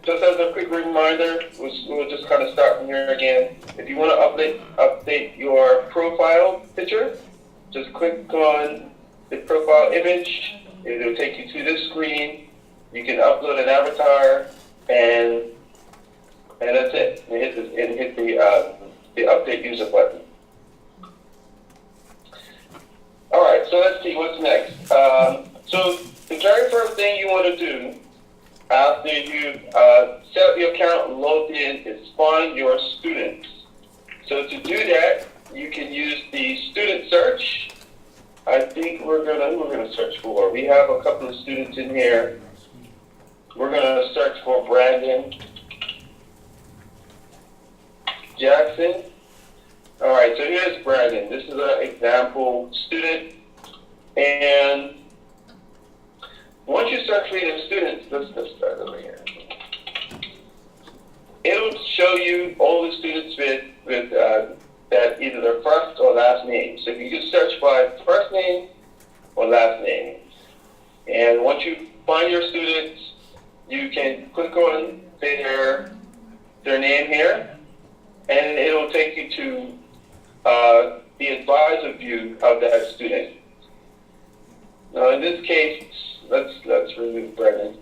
just as a quick reminder, we'll just kind of start from here again. If you want to update your profile picture, just click on the profile image. It'll take you to this screen. You can upload an avatar, and that's it. And hit the update user button. All right, so let's see what's next. So the very first thing you want to do after you set up your account and logged in is find your students. So to do that, you can use the student search. I think we're gonna search for. We have a couple of students in here. We're gonna search for Brandon Jackson. All right, so here's Brandon. This is an example student, and once you start creating students, let's start over here. It'll show you all the students with that either their first or last name. So you can search by first name or last name. And once you find your students, you can click on their name here, and it'll take you to the advisor view of that student. Now in this case, let's remove Brennan.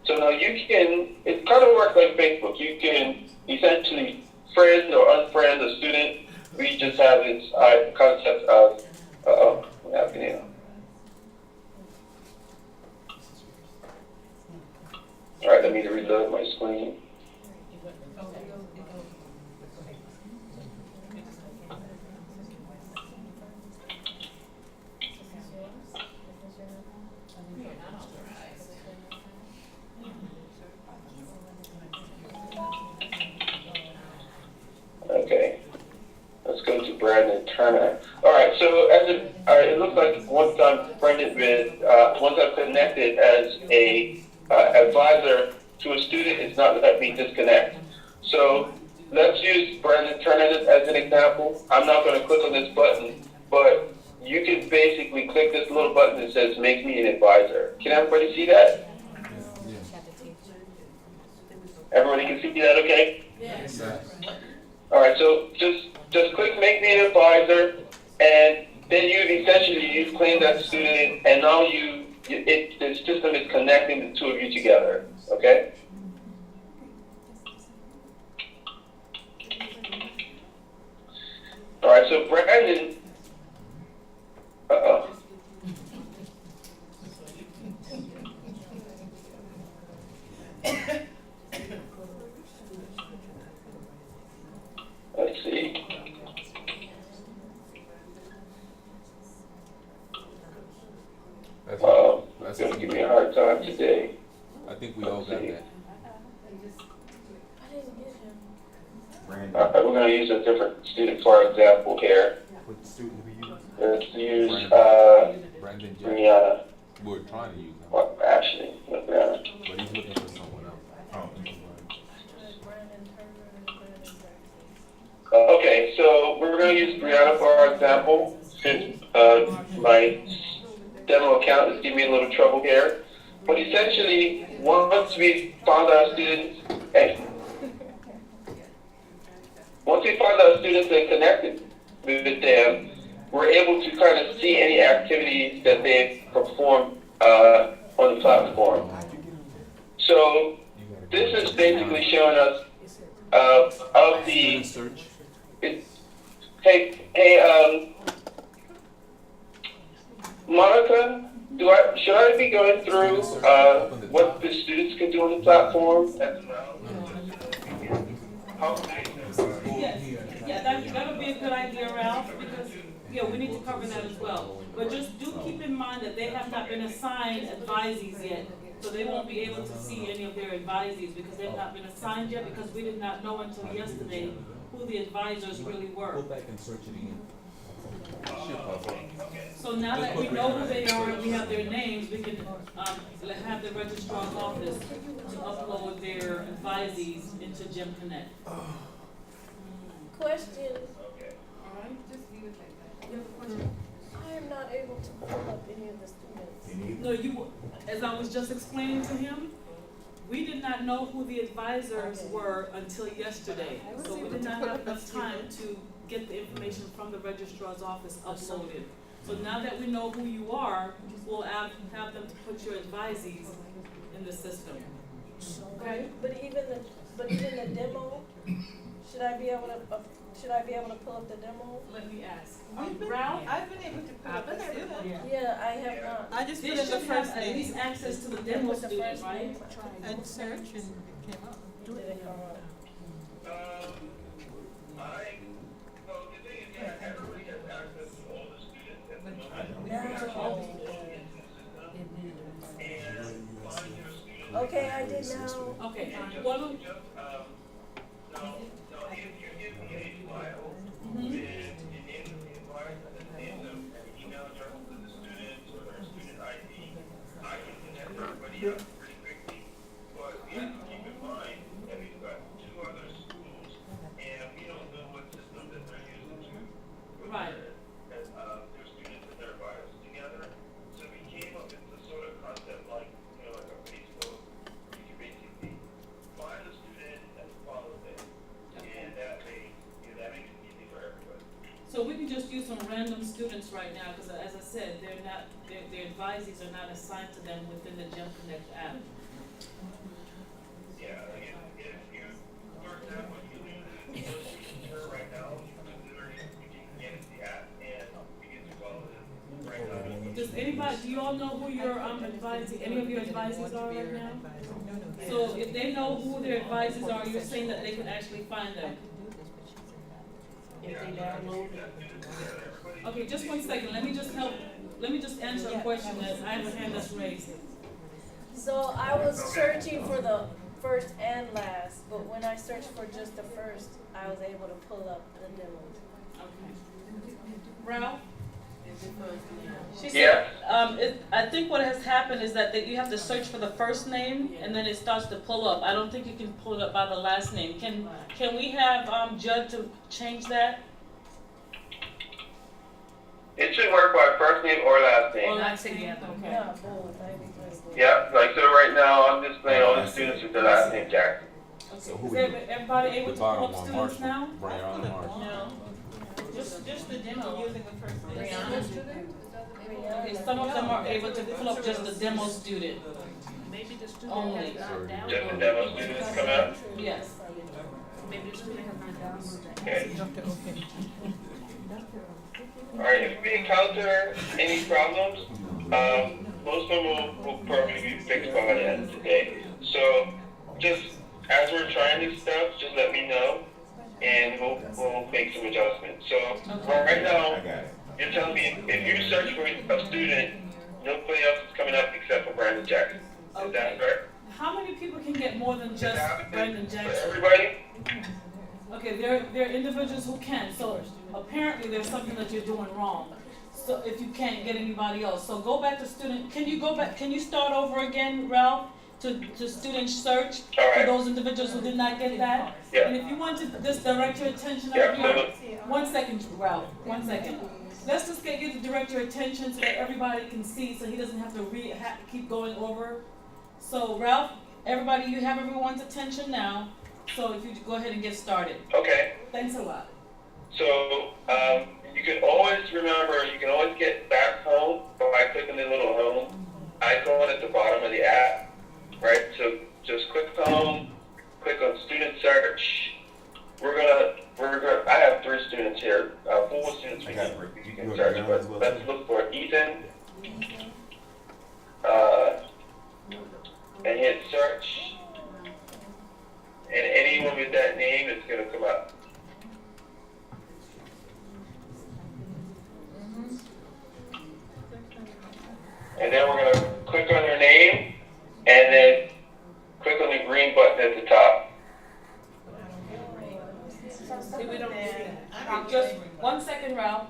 So now it kind of works like Facebook. You can essentially friend or unfriend a student. We just have this concept of, what happened here? All right, let me reload my screen. Okay, let's go to Brandon Turner. All right, so it looks like once I'm connected as a advisor to a student, it's not letting me disconnect. So let's use Brandon Turner as an example. I'm not going to click on this button, but you can basically click this little button that says "Make me an advisor." Can everybody see that? Everybody can see that, okay? Yes. All right, so just click "Make me an advisor," and then you've claimed that student, and now the system is connecting the two of you together. Okay. All right, so Brandon. Let's see. That's going to give me a hard time today. I think we all got that. We're going to use a different student for example here. What student we use? Let's use Brandon Jackson. Brianna. We're trying to use him. Well, actually, not Brianna. But he's looking for someone else. Okay, so we're going to use Brianna for our example, since my demo account is giving me a little trouble here. But essentially, once we found our students, and connected with them, we're able to kind of see any activities that they've performed on the platform. So this is basically showing us of the Search. Hey, Monica, should I be going through what the students can do on the platform as well? Yeah, that would be a good idea, Ralph, because, we need to cover that as well. But just do keep in mind that they have not been assigned advisees yet, so they won't be able to see any of their advisees because they've not been assigned yet, because we did not know until yesterday who the advisors really were. Go back and search it again. So now that we know who they are and we have their names, we can have the registrar's office to upload their advisees into Gem Connect. Question. I am not able to pull up any of the students' No, as I was just explaining to him, we did not know who the advisors were until yesterday. So we did not have enough time to get the information from the registrar's office uploaded. So now that we know who you are, we'll have them to put your advisees in the system. Okay? But even the demo, should I be able to pull up the demo? Let me ask. Ralph? I've been able to put up the student. Yeah, I have not. I just They put in should the have first at least name access to the demo What's the student, first right? name? and search and it came up. Did it come up? Well, the thing is, everybody has access to all the students at the moment. No. And find your student. Okay, I did now. Okay, one of, If you give me a file, mhm. then the name of the advisor and the name of the email address of the students or their student ID, I can connect everybody up pretty quickly. But we have to keep in mind that we've got 2 other schools, and we don't know what system that they're using to put Right. their students and their advisors together. So we came up with the sort of concept like, like a Facebook, you can basically find the student and follow them. And that makes it easy for everybody. So we can just use some random students right now, because as I said, their advisees are not assigned to them within the Gem Connect app. Yeah, like if you, for example, you lose her right now, you can get into the app and begin to follow them right now. Does anybody, do you all know who your any of your advisees are right now? So if they know who their advisors are, you're saying that they can actually find them? If they download it. Okay, just 1 second, let me just answer a question that I have a hand that's raised. So I was searching for the first and last, but when I searched for just the first, I was able to pull up the demo. Okay. Ralph? She Yes. said, I think what has happened is that you have to search for the first name and then it starts to pull up. I don't think you can pull it up by the last name. Can we have Judd to change that? It should work by first name or last Or name. not together, okay. Yeah, both, I think that's good. Yeah, like so right now I'm displaying all the students with the last name Jackson. Okay. who Is we- everybody able The to pull bottom up one, students Marshall. now? Brianna Marshall. No, just the demo using the first name. Okay, some of them are able to pull up just the demo student. Maybe the student Only. has not Just the downloaded. demo students come out. Yes. Maybe the student has not downloaded the app. Okay. Dr. Okay. Alright, if we encounter any problems, most of them will probably be fixed by the end of the day. So, just as we're trying this stuff, just let me know, and we'll make some adjustments. So, right now, you're telling me if you search for a student, nobody else is coming up except for Brandon Jackson. Is Okay. that correct? How many people can get more than Is just that Brandon for Jackson? everybody? Okay, there are individuals who can, so apparently there's something that you're doing wrong. So if you can't get anybody else, so go back to student, can you start over again, Ralph? To student search for Alright. those individuals who did not get that? Yeah. And if you want to just direct your attention Yeah, over here, absolutely. 1 second, Ralph, 1 second. Let's just get you to direct your attention so that everybody can see, so he doesn't have to keep going over. So Ralph, everybody, you have everyone's attention now, so if you go ahead and get started. Okay. Thanks a lot. So, you can always remember, you can always get back home by clicking the little home icon at the bottom of the app, right? So just click home, click on student search. I have 3 students here, 4 students you can search, but let's look for Ethan. And hit search. And anyone with that name is gonna come up. And then we're gonna click on their name, and then click on the green button at the top. See, we don't see that. Just 1 second, Ralph.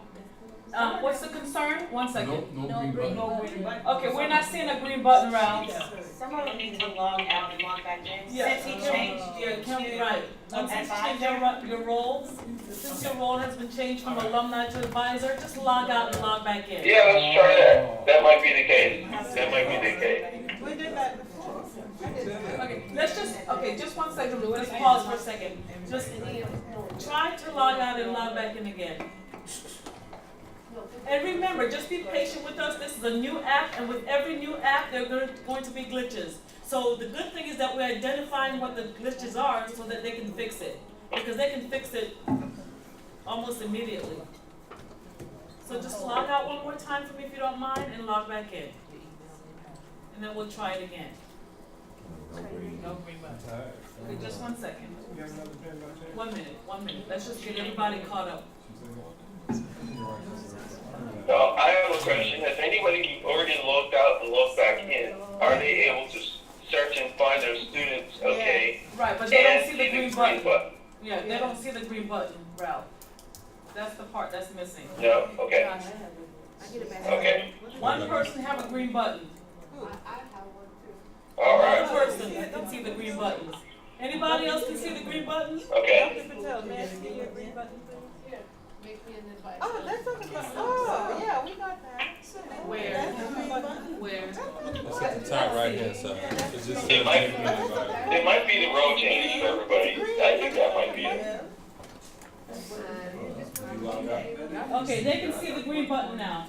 What's the concern? One second. No green button. Okay, we're not seeing a green button around. Some of them need to log out and log back in. Yeah. Since he changed your Can, right. Since you changed advisor. your role, since your role has been changed from alumni to advisor, just log out and log back in. Yeah, let's try that. That might be the case. That might be the case. We did that before. Okay, just one second, Lou, let's pause for a second. Just try to log out and log back in again. And remember, just be patient with us, this is a new app, and with every new app, there are going to be glitches. So the good thing is that we're identifying what the glitches are so that they can fix it. Because they can fix it almost immediately. So just log out one more time for me if you don't mind, and log back in. And then we'll try it again. No green button. Okay, just 1 second. 1 minute. Let's just get everybody caught up. Now, I have a question. Has anybody already logged out and logged back in? Are they able to search and find their students, okay? Right, but they don't And see the green button. Yeah, they don't see the green button, Ralph. That's the part that's missing. No? Okay. I get it back. Okay. One person have a green button. All One right. person can see the green buttons. Anybody else can see the green buttons? Okay. Oh, that's on the front. Oh, yeah, we got that. Where? Where? It's at the top right hand side. It just It might, says. it might be the role change for everybody. I think that might be it. Okay, they can see the green button now.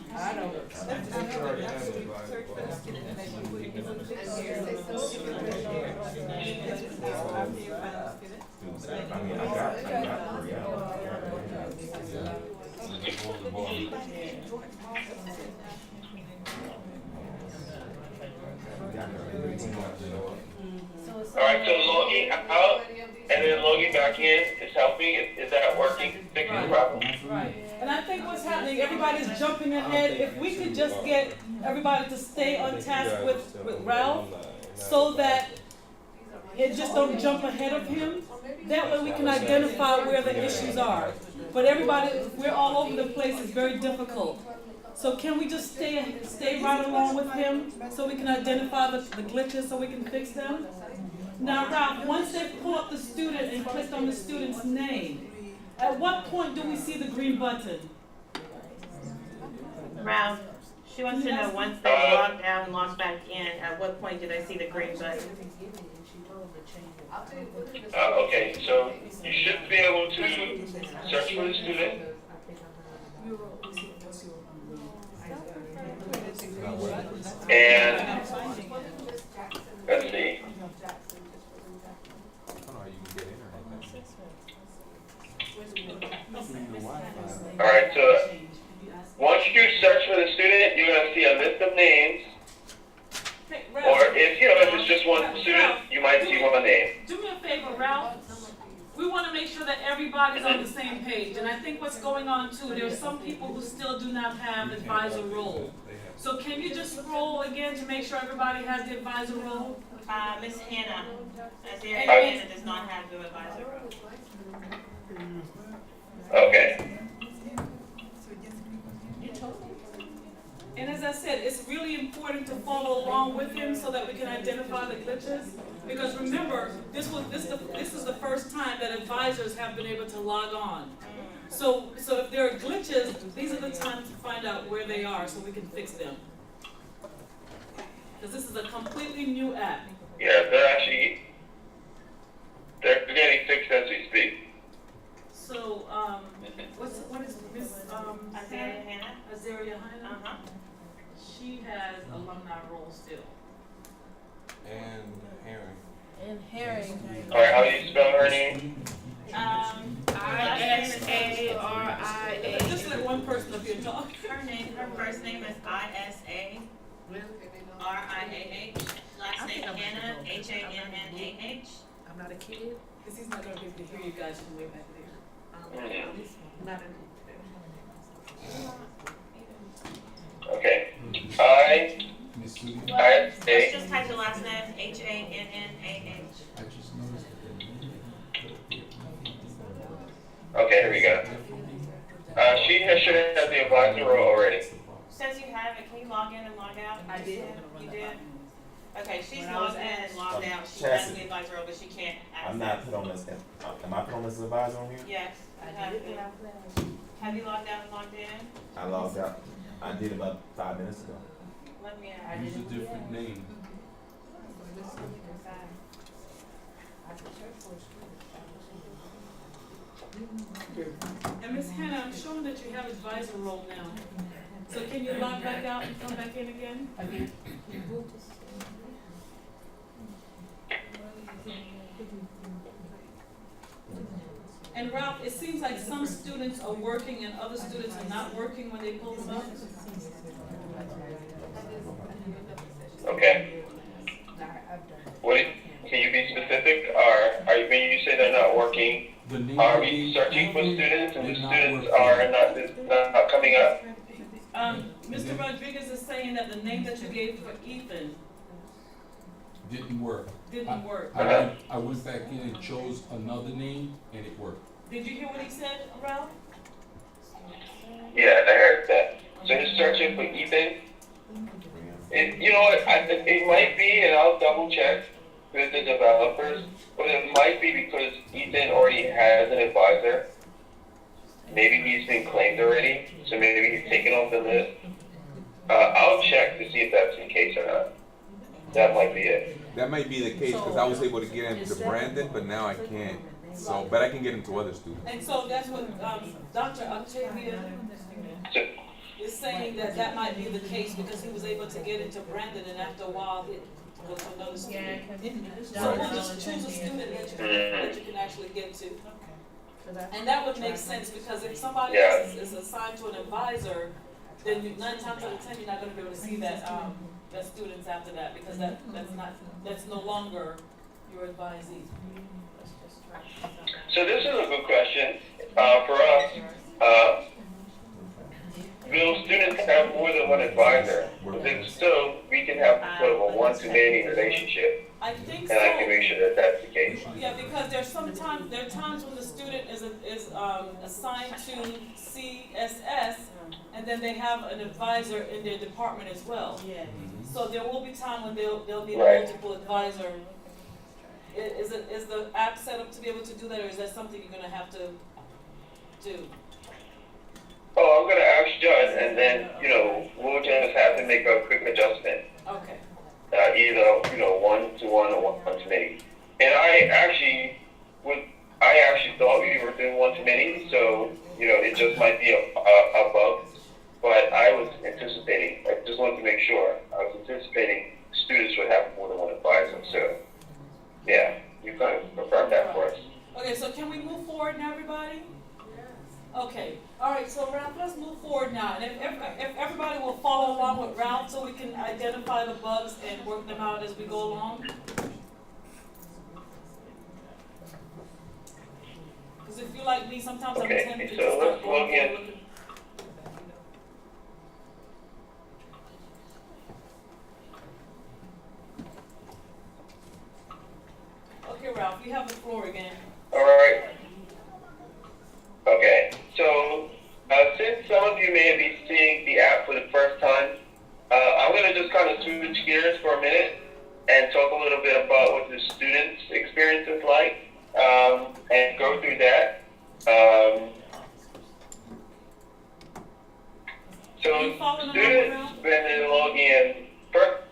All right, so logging out and then logging back in is helping. Is that working? Fixing the problem? Right. And I think what's happening, everybody's jumping ahead. If we could just get everybody to stay on task with Ralph so that it just don't jump ahead of him, that way we can identify where the issues are. But everybody, if we're all over the place, it's very difficult. So can we just stay right along with him so we can identify the glitches so we can fix them? Now, Ralph, once they pull up the student and click on the student's name, at what point do we see the green button? Ralph, she wants to know once they logged out and logged back in, at what point do they see the green button? Okay, so you should be able to search for the student. And let's see. All right, so once you search for the student, you're gonna see a list of names. Hey, Or Ralph, if it's just one student, you might see one name. do me a favor, Ralph. We want to make sure that everybody's on the same page, and I think what's going on too, there's some people who still do not have advisor role. So can you just scroll again to make sure everybody has the advisor role? Miss Hannah, Hannah does not have the advisor role. Okay. And as I said, it's really important to follow along with him so that we can identify the glitches. Because remember, this is the first time that advisors have been able to log on. So if there are glitches, these are the times to find out where they are so we can fix them. Because this is a completely new app. Yeah, they're getting fixed as we speak. So, what is Miss Azaria Hannah? Azaria Hannah? Uh-huh. She has alumni role still. And Herring. And Herring. All right, how do you spell her name? ISARIA. Just let one person up here talk. Her first name is ISARIAH. Last name Hannah, HANNAH. I'm not a kid. Because he's not going to be able to hear you guys from way back there. Not a Okay. Let's just type the last name, HANNAH. Okay, here we go. should have the advisor role already. Says you have it, can you log in and log out? I did. You did? Okay, she's When I was logged in and asked- logged out, she Chastity. has the advisor role, but she can't access. I'm not put on this, am I put on this as advisor on here? Yes, you have to. Have you logged out and logged in? I logged out, I did about 5 minutes ago. Let me, Use a different name. And Ms. Hannah, I'm showing that you have advisor role now. So can you log back out and come back in again? And Ralph, it seems like some students are working and other students are not working when they pull them up. Okay. Can you be specific? When you say they're not working, The name are of we the searching for company students and the did not students work. are not coming up? Mr. Rodriguez is saying that the name that you gave for Ethan Didn't work. didn't work. I went back in and chose another name and it worked. Did you hear what he said, Ralph? Yeah, I heard that. So you're searching for Ethan? You know what, it might be, and I'll double check with the developers, but it might be because Ethan already has an advisor. Maybe he's been claimed already, so maybe he's taken off the list. I'll check to see if that's the case or not. That might be it. That might be the case, because I was able to get into Brandon, but now I can't. So, but I can get into other students. And so that's what, Dr. Octavia So, is saying that might be the case because he was able to get into Brandon and after a while it goes to another student. So we'll just choose a student that you can actually get to. And that would make sense because if somebody else is assigned to an advisor, then 9 times out of 10, you're not gonna be able to see that students after that because that's no longer your advisee. so this is a good question for us. Will students have more than one advisor? Then still, we can have sort of a one-to-many relationship, I think and I can so. make sure that that's the case. Yeah, because there are times when the student is assigned to CSS, and then they have an advisor in their department as well. So there will be time when they'll need Right. multiple advisor. Is the app set up to be able to do that, or is that something you're gonna have to do? Oh, I'm gonna ask Judd, and then, we'll just have to make a quick adjustment. Okay. Either, one-to-one or one-to-many. And I actually thought we were doing one-to-many, so, it just might be a bug. But I was anticipating, I just wanted to make sure, I was anticipating students would have more than one advisor, so, yeah, you kind of confirmed that for us. Okay, so can we move forward now, everybody? Okay, all right, so Ralph, let's move forward now, and if everybody will follow along with Ralph so we can identify the bugs and work them out as we go along. Because if you're like me, sometimes I'm Okay, tempted to so start let's going log in. through looking. Okay, Ralph, you have the floor again. All right. Okay, so since some of you may be seeing the app for the first time, I'm going to just kind of switch gears for a minute and talk a little bit about what the students' experience is like and go through that. So Are you following along, students, Ralph? when they log in, first,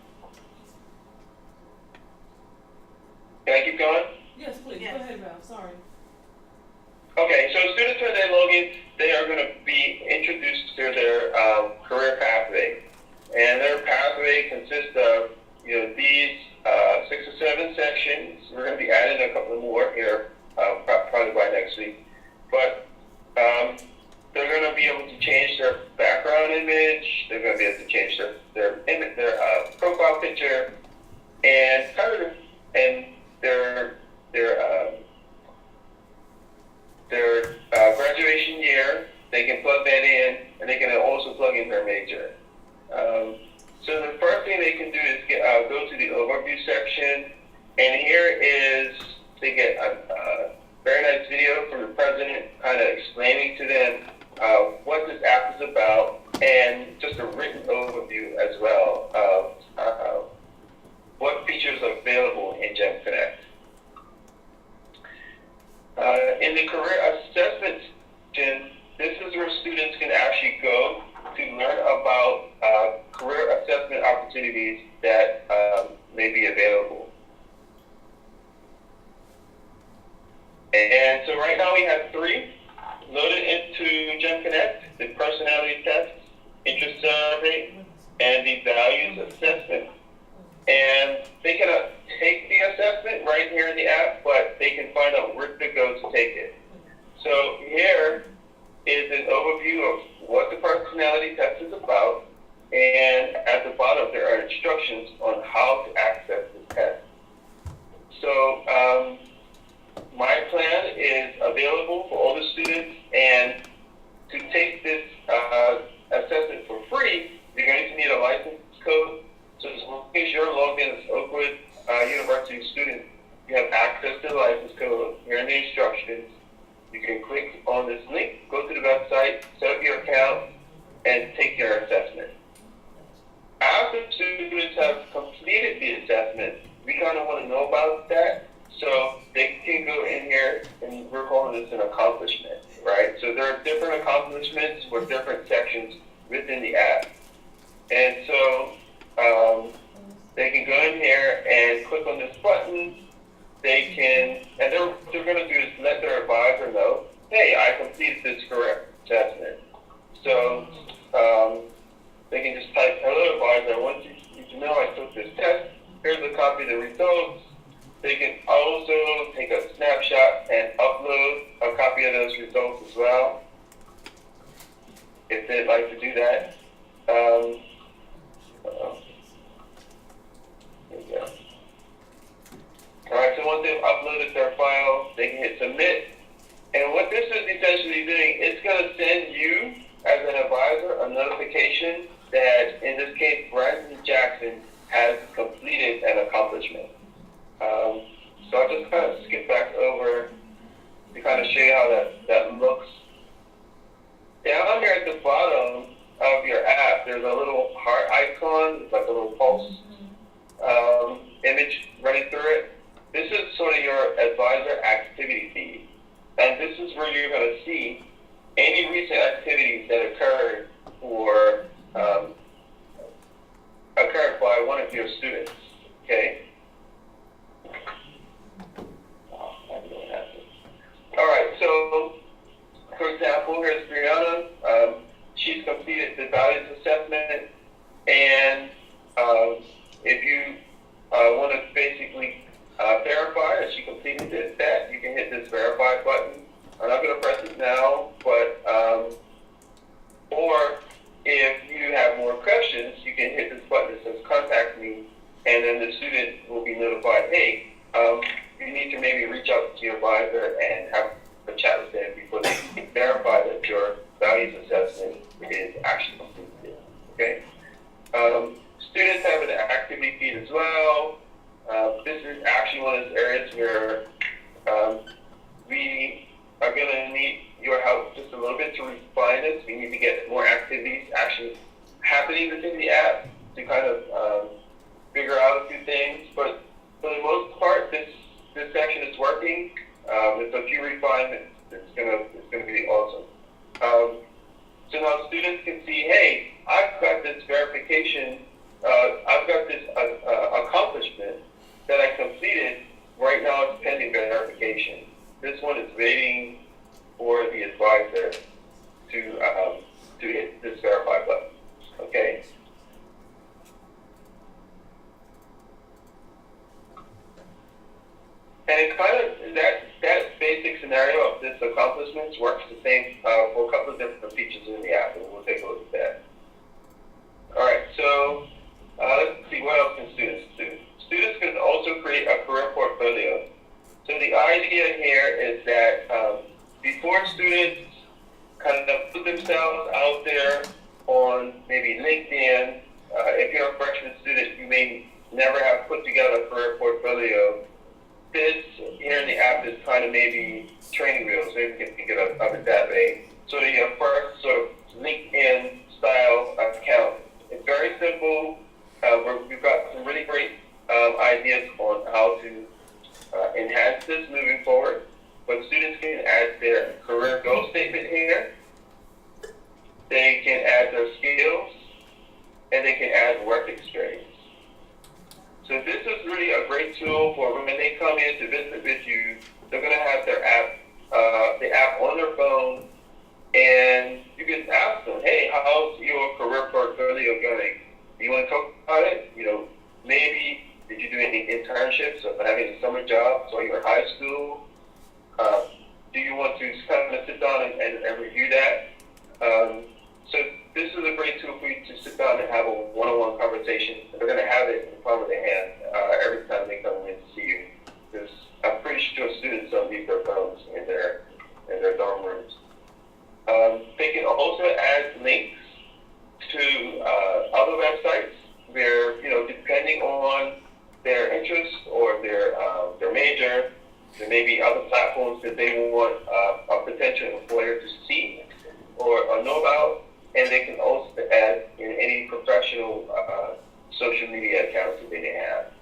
can I keep going? Yes, please, Yes. go ahead, Ralph, sorry. Okay, so students when they log in, they are going to be introduced to their career pathway. And their pathway consists of, these 6 or 7 sections. We're going to be adding a couple more here, probably by next week. But they're going to be able to change their background image. They're going to be able to change their profile picture, and their graduation year. They can plug that in, and they can also plug in their major. So the first thing they can do is go to the overview section, and here is they get in the career assessment section, this is where students can actually go to learn about career assessment opportunities that may be available. And so right now we have 3 loaded into Gen Connect: the personality test, interest survey, and the values assessment. And they can take the assessment right here in the app, but they can find out where to go to take it. So here is an overview of what the personality test is about, and at the bottom there are instructions on how to access the test. So my plan is available for all the students, and to take this assessment for free, you're going to need a license code. So as long as you're logged in as Oakwood University student, you have access to the license code. Here in the instructions, you can click on this link, go to the website, set up your account, and take your assessment. After students have completed the assessment, we kind of want to know about that. So they can go in here, and we're calling this an accomplishment, right? So there are different accomplishments for different sections within the app. And so they can go in here and click on this button. They can, and they're going to do is let their advisor know, hey, I completed this career assessment. So they can just type, hello advisor, I want you to know I took this test. Here's a copy of the results. They can also take a snapshot and upload a copy of those results as well, if they'd like to do that. There we go. Alright, so once they've uploaded their file, they can hit submit. And what this is essentially doing, it's going to send you, as an advisor, a notification that, in this case, Brandon Jackson has completed an accomplishment. So I'll just kind of skip back over to kind of show you how that looks. Down here at the bottom of your app, there's a little heart icon, it's like a little pulse image running through it. This is sort of your advisor activity feed. And this is where you're going to see any recent activities that occurred occurred by one of your students. Okay? Alright, so for example, here's Brianna. She's completed the values assessment, and if you want to basically verify that she completed that, you can hit this verify button. I'm not going to press it now, but or if you have more questions, you can hit this button that says contact me, and then the student will be notified, hey, you need to maybe reach out to your advisor and have a chat with them before they can verify that your values assessment is actually completed. Okay? Students have an activity feed as well. This is actually one of those areas where we are going to need your help just a little bit to refine this. We need to get more activities actually happening within the app to kind of figure out a few things. But for the most part, this section is working. With a few refinements, it's gonna be awesome. So now students can see, hey, I've got this verification, I've got this accomplishment that I completed. Right now it's pending verification. This one is waiting for the advisor to hit this verify button. Okay. And it kind of, that basic scenario of this accomplishments works the same for a couple of different features in the app, and we'll take a look at that. Alright, so let's see, what else can students do? Students can also create a career portfolio. So the idea here is that before students kind of put themselves out there on maybe LinkedIn, if you're a freshman student, you may never have put together a career portfolio. This here in the app is kind of maybe training wheels, maybe you can think of it that way. So your first sort of LinkedIn style account. It's very simple. We've got some really great ideas on how to enhance this moving forward. But students can add add their career goal statement here. They can add their skills, and they can add work experience. So this is really a great tool for when they come in to visit with you. They're going to have their app, the app on their phone, and you can ask them, hey, how's your career portfolio going? Do you want to talk about it? You know, maybe did you do any internships or have any summer jobs while you were in high school? Do you want to kind of sit down and review that? So this is a great tool for you to sit down and have a one-on-one conversation. They're going to have it in the palm of their hand every time they come in to see you. Because I'm pretty sure students don't leave their phones in their dorm rooms. They can also add links to other websites where, you know, depending on their interests or their major, there may be other platforms that they want a potential employer to see or know about, and they can also add in any professional social media accounts that they may have.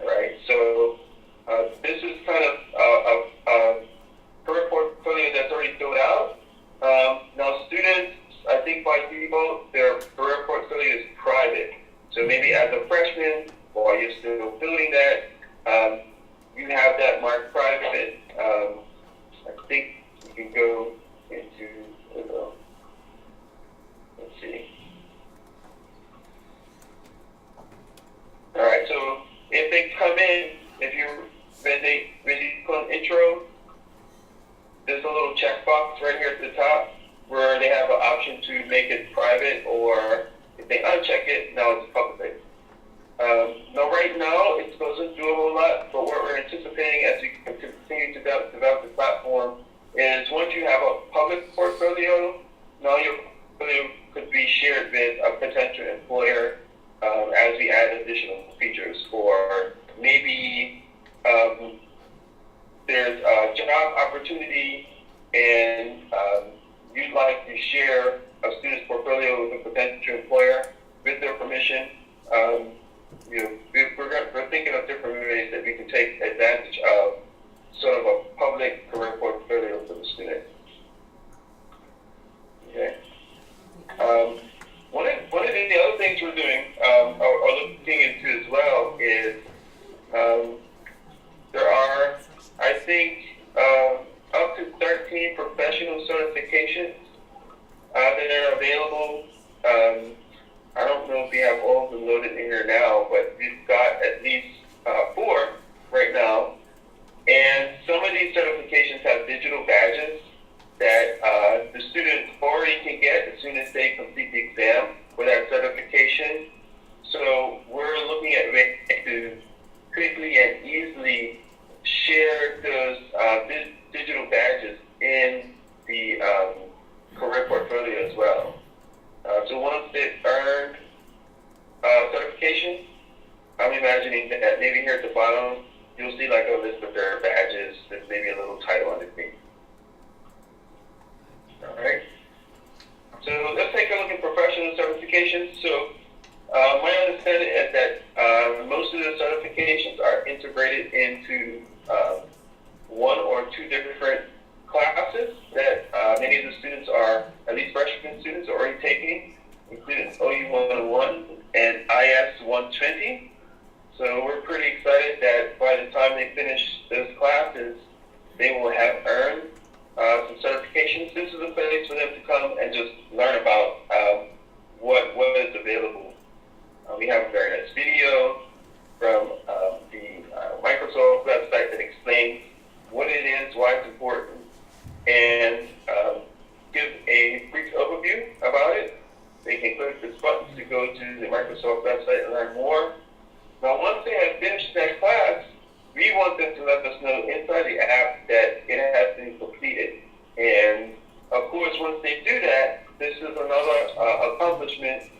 All right, so this is kind of a career portfolio that's already filled out. Now students, I think by default, their career portfolio is private. So maybe as a freshman, while you're still filling that, you have that marked private. I think you can go into, let's see. All right, so if they come in, when you click intro, there's a little checkbox right here at the top where they have an option to make it private, or if they uncheck it, now it's public. Now right now, it doesn't do a whole lot, but what we're anticipating as we continue to develop the platform is once you have a public portfolio, now your portfolio could be shared with a potential employer as we add additional features, or maybe there's a job opportunity and you'd like to share a student's portfolio with a potential employer with their permission. You know, we're thinking of different ways that we can take advantage of sort of a public career portfolio for the student. Okay. One of the other things we're doing, or looking into as well, is there are, I think, up to 13 professional certifications that are available. I don't know if we have all of them loaded in here now, but we've got at least 4 right now. And some of these certifications have digital badges that the students already can get as soon as they complete the exam for that certification. So we're looking at ways to quickly and easily share those digital badges in the career portfolio as well. So once they've earned certification, I'm imagining that maybe here at the bottom, you'll see like a list of their badges with maybe a little title underneath. All right. So let's take a look at professional certifications. So my understanding is that most of the certifications are integrated into 1 or 2 different classes that many of the students are, at least freshman students, are already taking, including OU 101 and IS 120. So we're pretty excited that by the time they finish those classes, they will have earned some certifications. This is a place for them to come and just learn about what is available. We have a very nice video from the Microsoft website that explains what it is, why it's important, and give a brief overview about it. They can click this button to go to the Microsoft website and learn more. Now, once they have finished that class, we want them to let us know inside the app that it has been completed. And of course, once they do that, this is another accomplishment.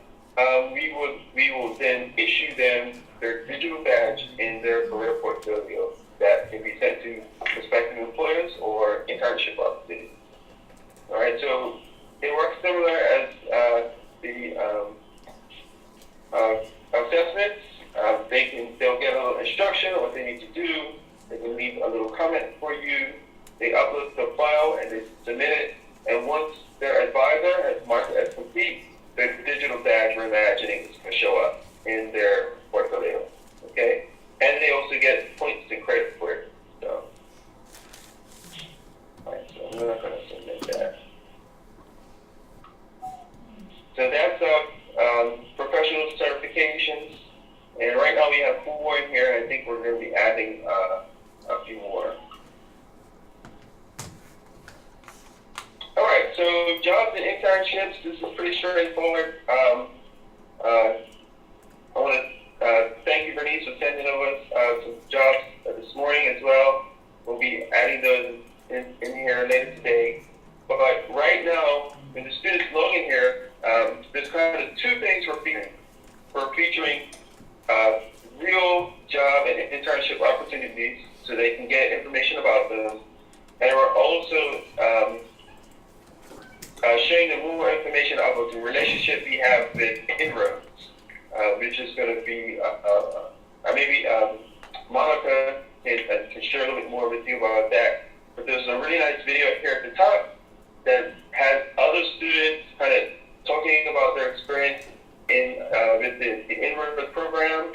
We will then issue them their digital badge in their career portfolio that can be sent to prospective employers or internship opportunities. All right, so it works similar as the assessments. They'll get a little instruction on what they need to do. They can leave a little comment for you. They upload the file and they submit it. And once their advisor has marked it as complete, the digital badge we're imagining is going to show up in their portfolio. Okay? And they also get points and credit for it. So, alright, so we're not going to submit that. So that's professional certifications. And right now we have 4 in here. I think we're going to be adding a few more. All right, so jobs and internships. This is pretty straightforward. I want to thank you, Bernice, for sending over some jobs this morning as well. We'll be adding those in here later today. But right now, when the students log in here, there's kind of 2 things we're featuring. We're featuring real job and internship opportunities so they can get information about them. And we're also showing them more information about the relationship we have with Inroads, which is going to be maybe Monica can share a little bit more with you about that. But there's a really nice video here at the top that has other students kind of talking about their experience in with the Inroads program.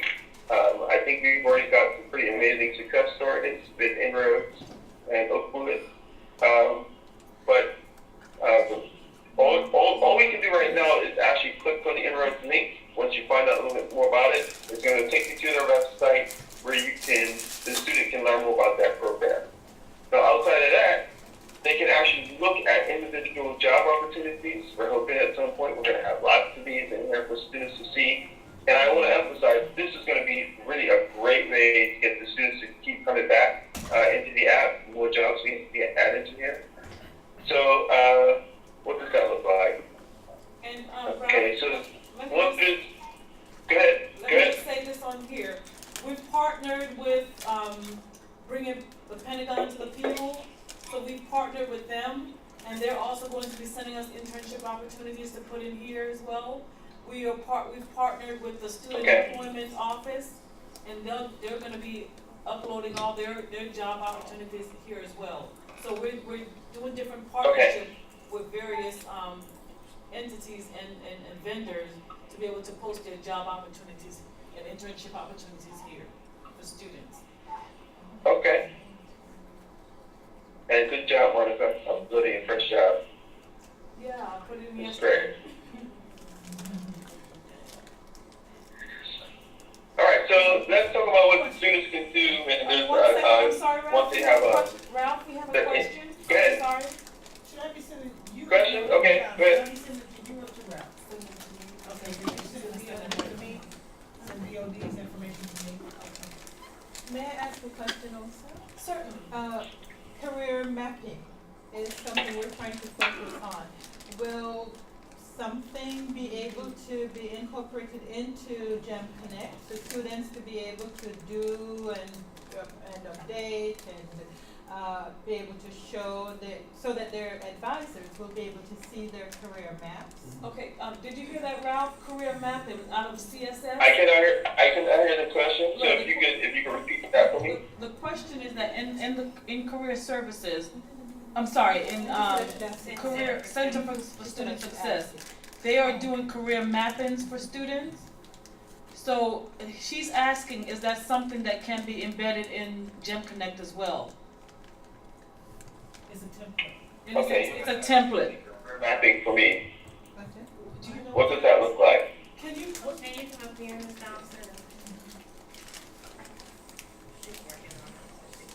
I think we've already got some pretty amazing success stories with Inroads and Oakwood. But all we can do right now is actually click on the Inroads link. Once you find out a little bit more about it, it's going to take you to their website where the student can learn more about that program. Now, outside of that, they can actually look at individual job opportunities. We're hoping at some point we're going to have lots of these in here for students to see. And I want to emphasize, this is going to be really a great way to get the students to keep coming back into the app. More jobs we can add into here. So, what does that look like? And, Okay, so let one me is, go ahead. let me just say this on here. We've partnered with bringing the Pentagon to the people. So we've partnered with them, and they're also going to be sending us internship opportunities to put in here as well. We've partnered with the Student Employment Office, and they're going to be uploading all their job opportunities here as well. So we're doing different partnerships with various entities and vendors to be able to post their job opportunities and internship opportunities here for students. Okay. And good job, Monica. I'm good at your first job. Yeah, I put it in That's yesterday. great. All right, so let's talk about what the students can do. And there's, One second, I'm sorry, Ralph. once they have Ralph, we have a the- question. go ahead. I'm sorry. Should I be sending you? Question? Okay, go ahead. Should I be sending it to you or to Ralph? Okay, you can send it to me, send DOD's information to me. May I ask a question also? Certainly. Career mapping is something we're trying to focus on. Will something be able to be incorporated into GEM Connect for students to be able to do and update and be able to show so that their advisors will be able to see their career maps? Okay, did you hear that, Ralph? Career mapping out of CSS? I can hear the question, so if you can repeat that for me. The question is that in career services, I'm sorry, in Career Center for Student Success, they are doing career mappings for students. So she's asking, is that something that can be embedded in GEM Connect as well? It's a template. And Okay. it's a template. Mapping for me. Do you know What does that look like? Can you? Can you come up here, Ms. Thompson? She's working on it.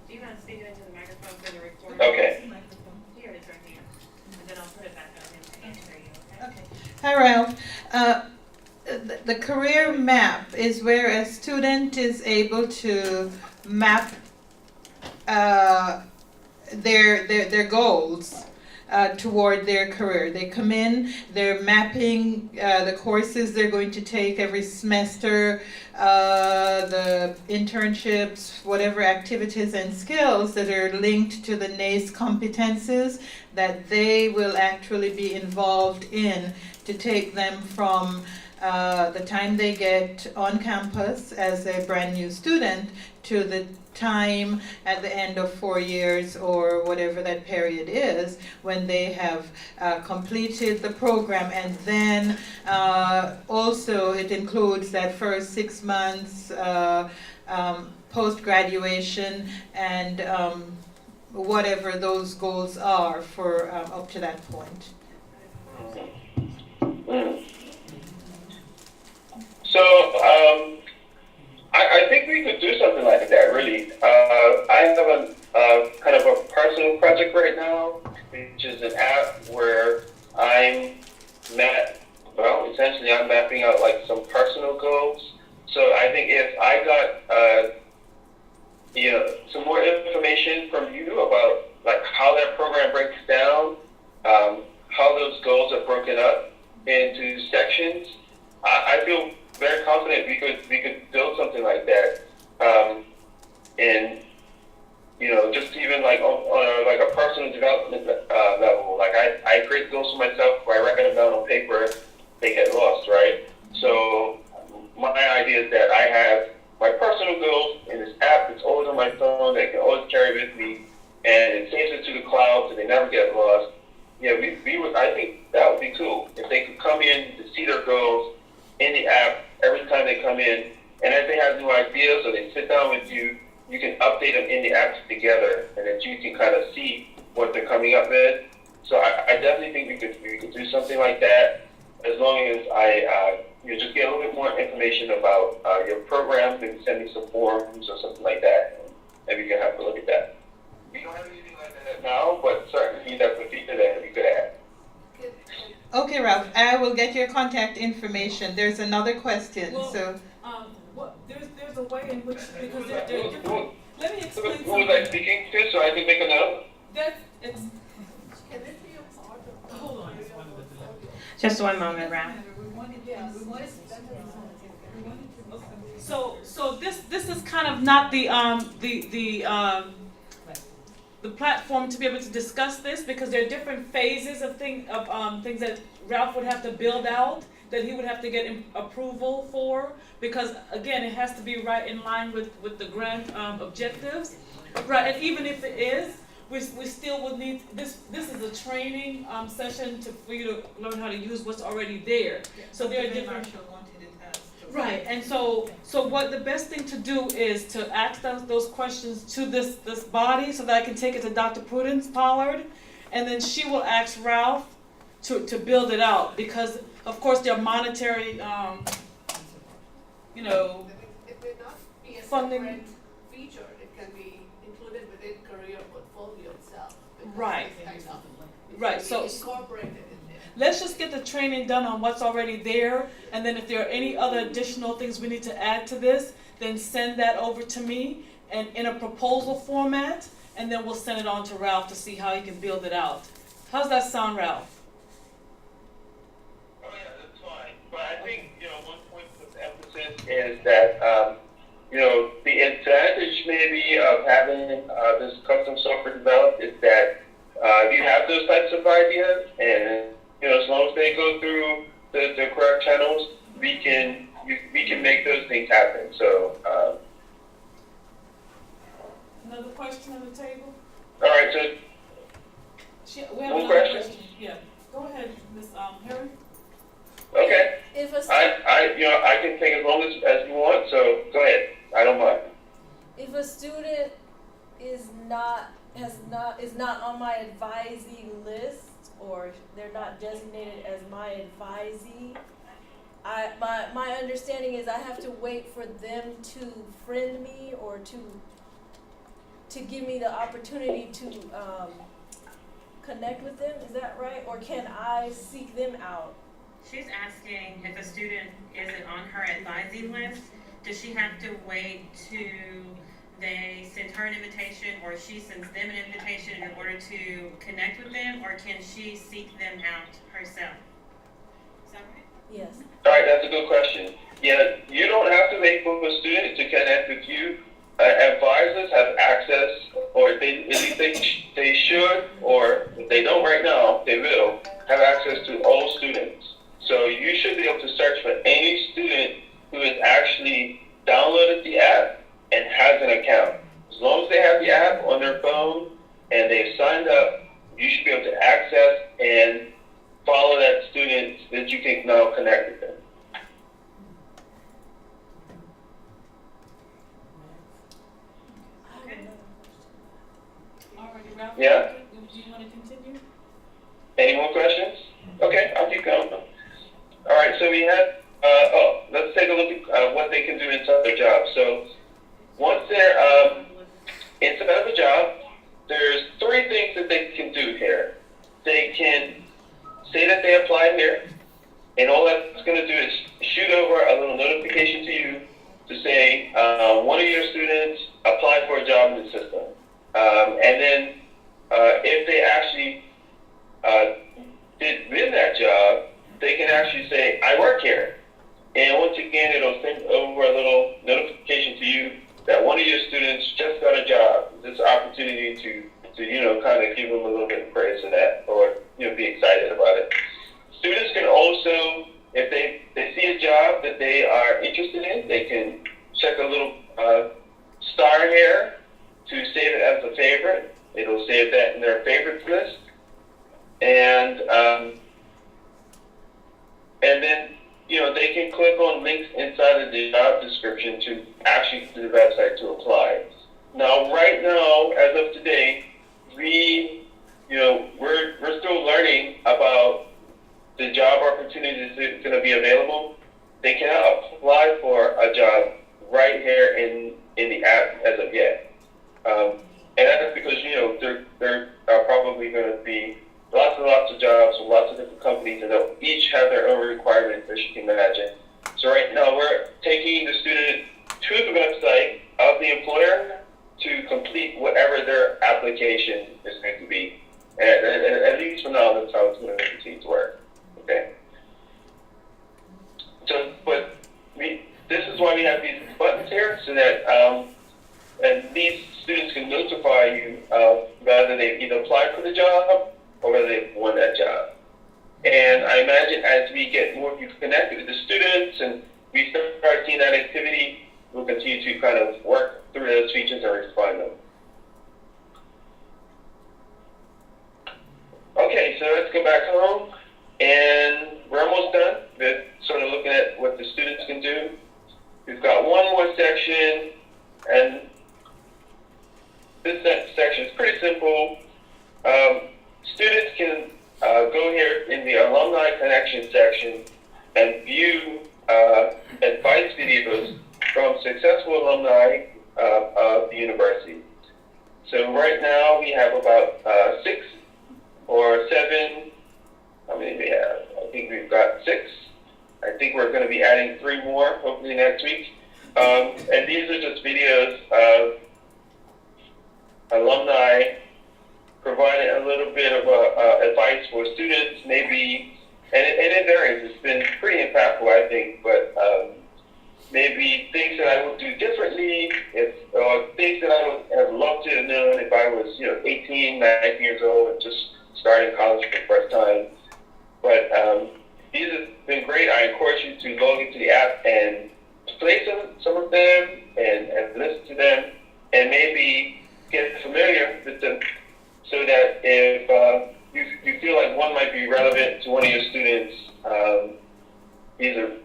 Do you want to speak it into the microphone for the recording? Okay. Here it is right here. And then I'll put it back on him to answer you, okay? Okay. Hi, Ralph. The career map is where a student is able to map their goals toward their career. They come in, they're mapping the courses they're going to take every semester, the internships, whatever activities and skills that are linked to the NACE competences that they will actually be involved in to take them from the time they get on campus as a brand new student to the time at the end of 4 years or whatever that period is when they have completed the program. And then also it includes that first 6 months post-graduation and whatever those goals are for up to that point. So, I think we could do something like that, really. I have a kind of a personal project right now, which is an app where essentially I'm mapping out like some personal goals. So I think if I got, some more information from you about like how that program breaks down, how those goals are broken up into sections, I feel very confident we could build something like that, and just even like on a personal development level. Like I create goals for myself where I write them down on paper, they get lost, right? So my idea is that I have my personal goals in this app that's always on my phone that I can always carry with me, and it saves it to the cloud so they never get lost. Yeah, I think that would be cool if they could come in to see their goals in the app every time they come in, and if they have new ideas or they sit down with you, you can update them in the app together, and then you can kind of see what they're coming up with. So I definitely think we could do something like that, as long as I just get a little bit more information about your program, maybe send me some forms or something like that, and maybe you can have a look at that. We don't have anything like that now, but certainly that's a feature that we could add. Okay, Ralph, I will get your contact information. There's another question, Well, so. There's a way in which, because they're different. Let me explain Who was I something. speaking to so I can make a note? It's, hold on. Just one moment, Ralph. So this is kind of not the platform to be able to discuss this, because there are different phases of things that Ralph would have to build out, that he would have to get approval for, because again, it has to be right in line with the grant objectives. Right, and even if it is, we still would need, this is a training session for you to learn how to use what's already there. So there are different. Right, and so what the best thing to do is to ask those questions to this body, so that I can take it to Dr. Prudence Pollard, and then she will ask Ralph to build it out, because of course there are monetary, It may not be a funding. separate feature, it can be included within career portfolio itself. because Right. it's kind of- Right, it's so- incorporated in there. Let's just get the training done on what's already there, and then if there are any other additional things we need to add to this, then send that over to me and in a proposal format, and then we'll send it on to Ralph to see how he can build it out. How's that sound, Ralph? Oh yeah, that's fine. But I think, one point of emphasis is that, the advantage maybe of having this custom software developed is that if you have those types of ideas, and as long as they go through the correct channels, we can make those things happen. So, Another question on the table? all right. So We have One another question? question. Yeah, go ahead, Ms. Harry. okay, If a I can take as long as you want. So go ahead. I don't mind. if a student is not on my advisee list, or they're not designated as my advisee, my understanding is I have to wait for them to friend me or to give me the opportunity to connect with them. Is that right? Or can I seek them out? She's asking if a student isn't on her advising list, does she have to wait to they send her an invitation, or she sends them an invitation in order to connect with them, or can she seek them out herself? Is that right? Yes. All right, that's a good question. Yeah, you don't have to wait for a student to connect with you. Advisors have access, or at least they should, or if they don't right now, they will have access to all students. So you should be able to search for any Yeah? Do you wanna continue? Any more questions? Okay, I'll keep going. All right, so we have, let's take a look at what they can do inside their job. So once they're inside of a job, there's three things that they can do here. They can say that they applied here, and all that's going to do is shoot over a little notification to you to say one of your students applied for a job in the system. And then if they actually did win that job, they can actually say, I work here. And once again, it'll send over a little notification to you that one of your students just got a job. This opportunity to kind of give them a little bit of praise for that, or, be excited about it. Students can also, if they see a job that they are interested in, they can check a little star here to save it as a favorite. It'll save that in their favorites list. And then, they can click on links inside of the job description to actually to the website to apply. Now, right now, as of today, we're still learning about the job opportunities that are going to be available. They cannot apply for a job right here in the app as of yet. And that's because, there are probably going to be lots and lots of jobs with lots of different companies, and they'll each have their own requirements, as you can imagine. So right now we're taking the student to the website of the employer to complete whatever their application is going to be. And at least for now, that's how it's going to continue to work. Okay? So, but this is why we have these buttons here, so that and these students can notify you of whether they've either applied for the job or whether they've won that job. And I imagine as we get more people connected with the students and we start seeing that activity, we'll continue to kind of work through those features and refine them. Okay, so let's go back home, and we're almost done with sort of looking at what the students can do. We've got one more section, and this next section is pretty simple. Students can go here in the Alumni Connection section and view advice videos from successful alumni of the university. So right now we have about 6 or 7. How many do we have? I think we've got 6. I think we're going to be adding 3 more hopefully next week. And these are just videos of alumni providing a little bit of advice for students, maybe, and it varies. It's been pretty impactful, I think, but maybe things that I would do differently, or things that I would have loved to have known if I was, 18, 19 years old and just starting college for the first time. But these have been great. I encourage you to log into the app and play some of them and listen to them and maybe get familiar with them, so that if you feel like one might be relevant to one of your students,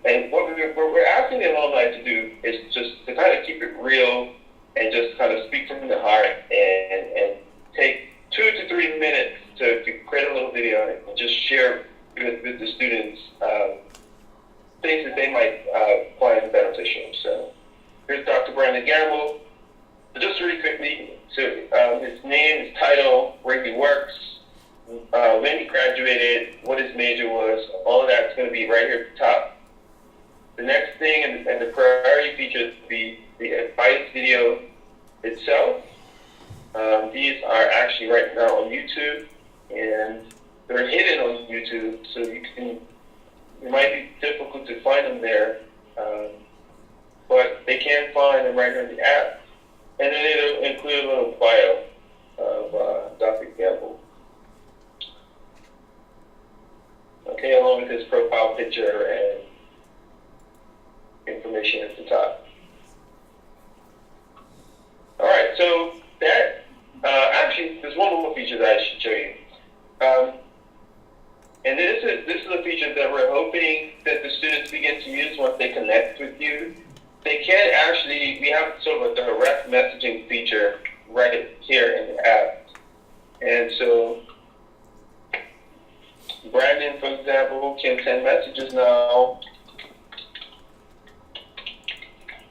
and what we're asking the alumni to do is just to kind of keep it real and just kind of speak from the heart and take 2 to 3 minutes to create a little video and just share with the students things that they might find beneficial. So here's Dr. Brandon Gamble. Just really quickly, so his name, his title, where he works, when he graduated, what his major was, all of that's going to be right here at the top. The next thing and the priority features will be the advice video itself. These are actually right now on YouTube, and they're hidden on YouTube, so it might be difficult to find them there, but they can find them right here in the app. And then it'll include a little bio of Dr. Gamble. Okay, along with his profile picture and information at the top. All right, so that actually, there's one more feature that I should show you. And this is a feature that we're hoping that the students begin to use once they connect with you. They can actually, we have sort of a direct messaging feature right here in the app. And so Brandon, for example, can send messages now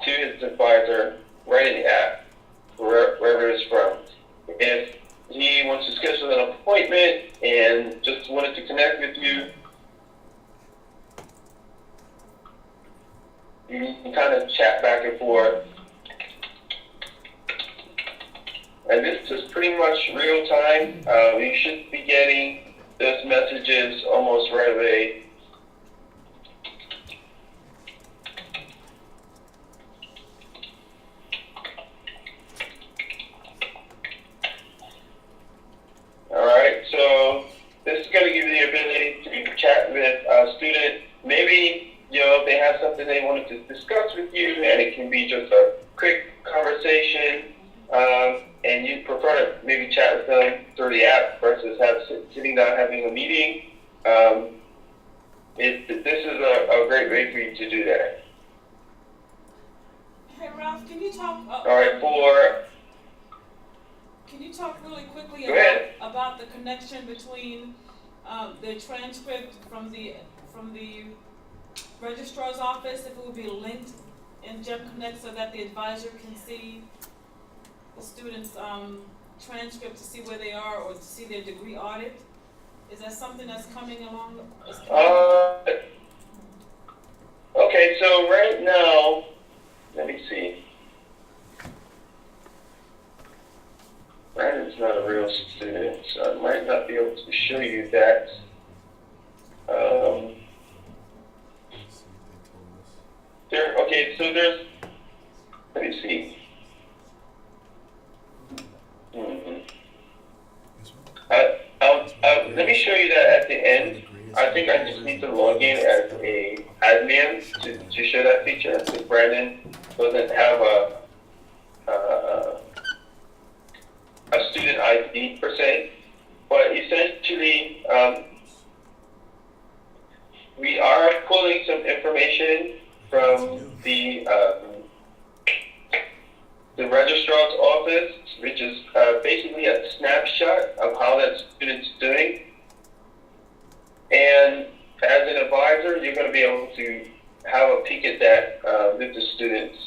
to his advisor right in the app, wherever it's from. If he wants to schedule an appointment and just wanted to connect with you, you can kind of chat back and forth. And this is pretty much real time. You should be getting those messages almost right away. Alright, so this is going to give you the ability to chat with a student. Maybe, if they have something they wanted to discuss with you, and it can be just a quick conversation, and you prefer to maybe chat with them through the app versus sitting down having a meeting. This is a great way for you to do that. Hey Ralph, can you talk? Alright, Can you talk really quickly Go ahead. about the connection between the transcript from the registrar's office, if it would be linked in Gem Connect so that the advisor can see the student's transcript to see where they are or to see their degree audit? Is that something that's coming along? Okay, so right now, let me see. Brandon's not a real student, so I might not be able to show you that. Let me see. Let me show you that at the end. I think I just need to log in as a admin to show that feature, because Brandon doesn't have a student ID per se. But essentially, we are pulling some information from the registrar's office, which is basically a snapshot of how that student's doing. And as an advisor, you're going to be able to have a peek at that with the students.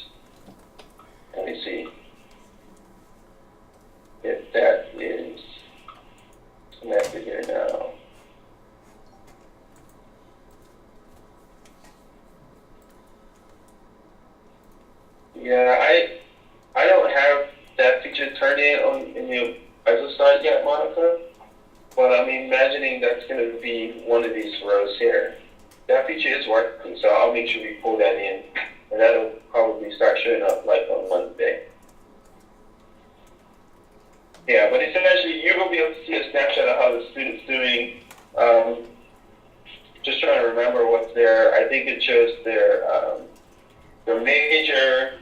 Let me see if that is connected here now. Yeah, I don't have that feature turned in your ISO side yet, Monica. But I'm imagining that's going to be one of these rows here. That feature is working, so I'll make sure we pull that in, and that'll probably start showing up like on Wednesday. Yeah, but essentially you will be able to see a snapshot of how the student's doing. Just trying to remember what's there. I think it shows their major,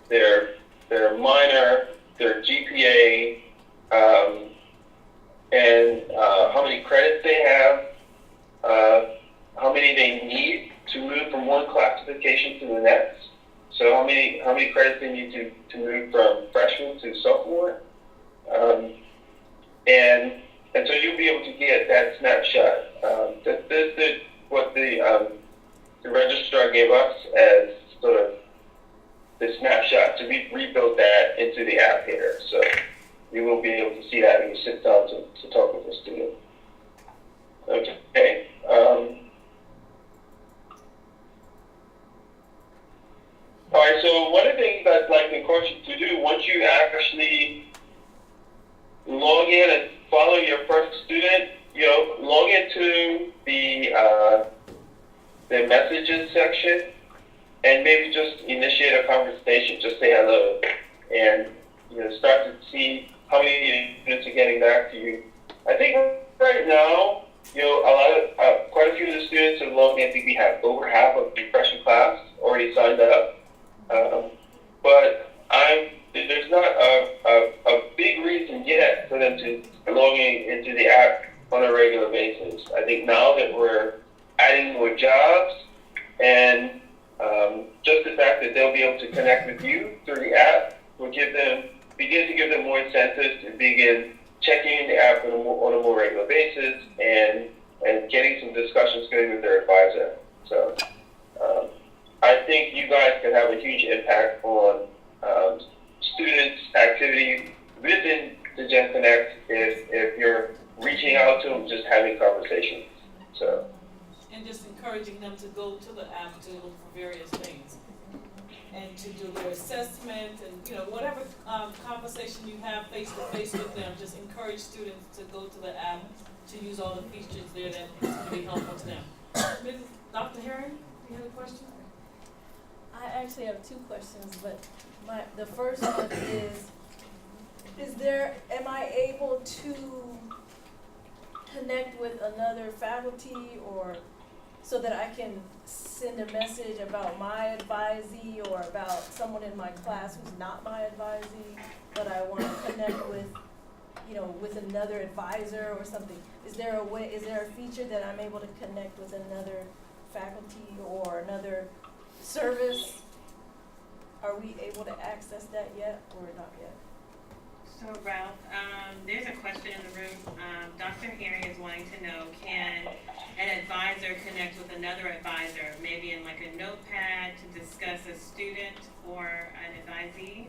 their minor, their GPA, and how many credits they have, how many they need to move from one classification to the next. So how many credits they need to move from freshman to sophomore. And so you'll be able to get that snapshot. That's what the registrar gave us as sort of the snapshot. So we rebuilt that into the app here. So you will be able to see that when you sit down to talk with the student. Okay. All right, so one of the things I'd like to encourage you to do, once you actually log in and follow your first student, log into the messages section and maybe just initiate a conversation, just say hello, and start to see how many students are getting back to you. I think right now, quite a few of the students have logged in. I think we have over half of the freshman class already signed up. But there's not a big reason yet for them to log into the app on a regular basis. I think now that we're adding more jobs and just the fact that they'll be able to connect with you through the app will begin to give them more incentives to begin checking the app on a more regular basis and getting some discussions going with their advisor. So I think you guys can have a huge impact on students' activity within the Gen Connect if you're reaching out to them, just having conversations. So. And just encouraging them to go to the app to look for various things. And to do their assessment and, whatever conversation you have face to face with them, just encourage students to go to the app to use all the features there that is going to be helpful to them. Dr. Herring, you have a question? I actually have two questions, but the first one am I able to connect with another faculty or so that I can send a message about my advisee or about someone in my class who's not my advisee, but I want to connect with, with another advisor or something? Is there a feature that I'm able to connect with another faculty or another service? Are we able to access that yet or not yet? So Ralph, there's a question in the room. Dr. Herring is wanting to know, can an advisor connect with another advisor, maybe in like a notepad to discuss a student or an advisee?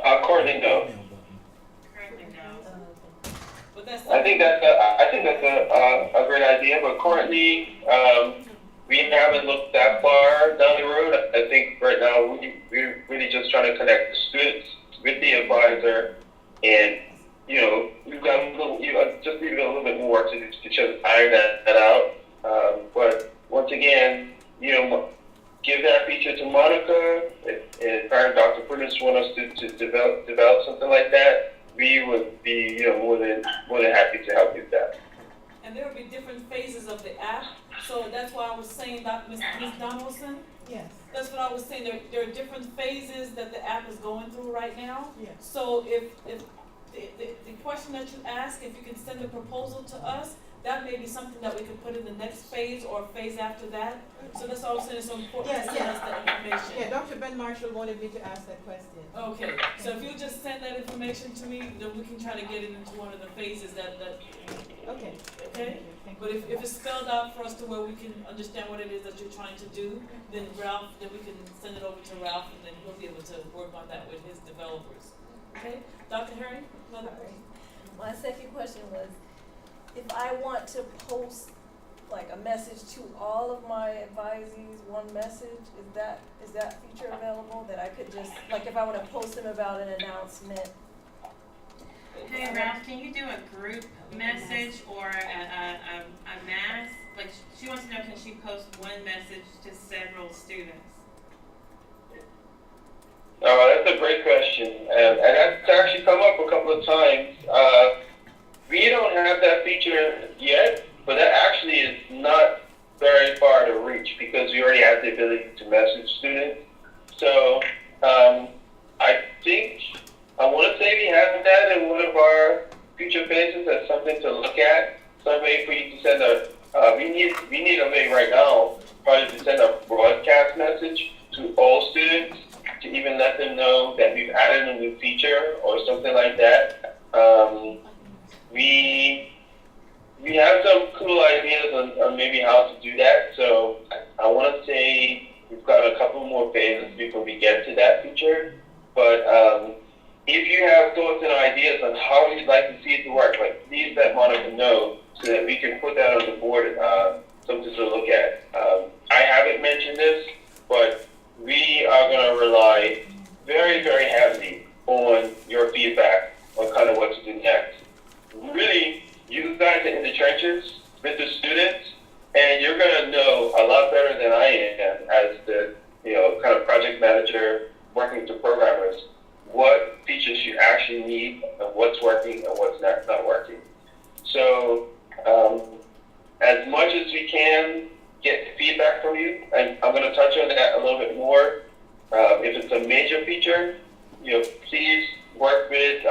Currently, no. Currently, no. But that's I think that's a great idea, but currently, we haven't looked that far down the road. I think right now we're really just trying to connect the students with the advisor, and we've got just need a little bit more to just iron that out. But once again, give that feature to Monica. If Dr. Prudence wants us to develop something like that, we would be more than happy to help you with that. And there will be different phases of the app. So that's why I was saying that, Ms. Donaldson. Yes, That's what I was saying. There are different phases that the app is going through right now. yes. So if the question that you ask, if you can send a proposal to us, that may be something that we could put in the next phase or phase after that. So that's why I was saying it's so important to send us that information. Yeah, Dr. Ben Marshall wanted me to ask that question. Okay, so if you just send that information to me, then we can try to get it into one of the phases that Okay. okay? Thank But you. if it's spelled out for us to where we can understand what it is that you're trying to do, then we can send it over to Ralph, and then he'll be able to work on that with his developers. Okay? Dr. Herring, another question? My second question was, if I want to post like a message to all of my advisees, one message, is that feature available that I could just, like if I want to post them about an announcement? Hey Ralph, can you do a group message or a mass? Like she wants to know, can she post one message to several students? That's a great question, and that's actually come up a couple of times. We don't have that feature yet, but that actually is not very far to reach because we already have the ability to message students. So I want to say we have that in one of our future phases as something to look at. Some way for you to send we need a way right now probably to send a broadcast message to all students to even let them know that we've added a new feature or something like that. We have some cool ideas on maybe how to do that. So I want to say we've got a couple more phases before we get to that feature. But if you have thoughts and ideas on how you'd like to see it work, like please let Monica know so that we can put that on the board, something to look at. I haven't mentioned this, but we are going to rely very, very heavily on your feedback on kind of what to do next. Really, you guys are in the trenches with the students, and you're going to know a lot better than I am as the kind of project manager working with the programmers what features you actually need and what's working and what's not working. So as much as we can get feedback from you, and I'm going to touch on that a little bit more. If it's a major feature, please work with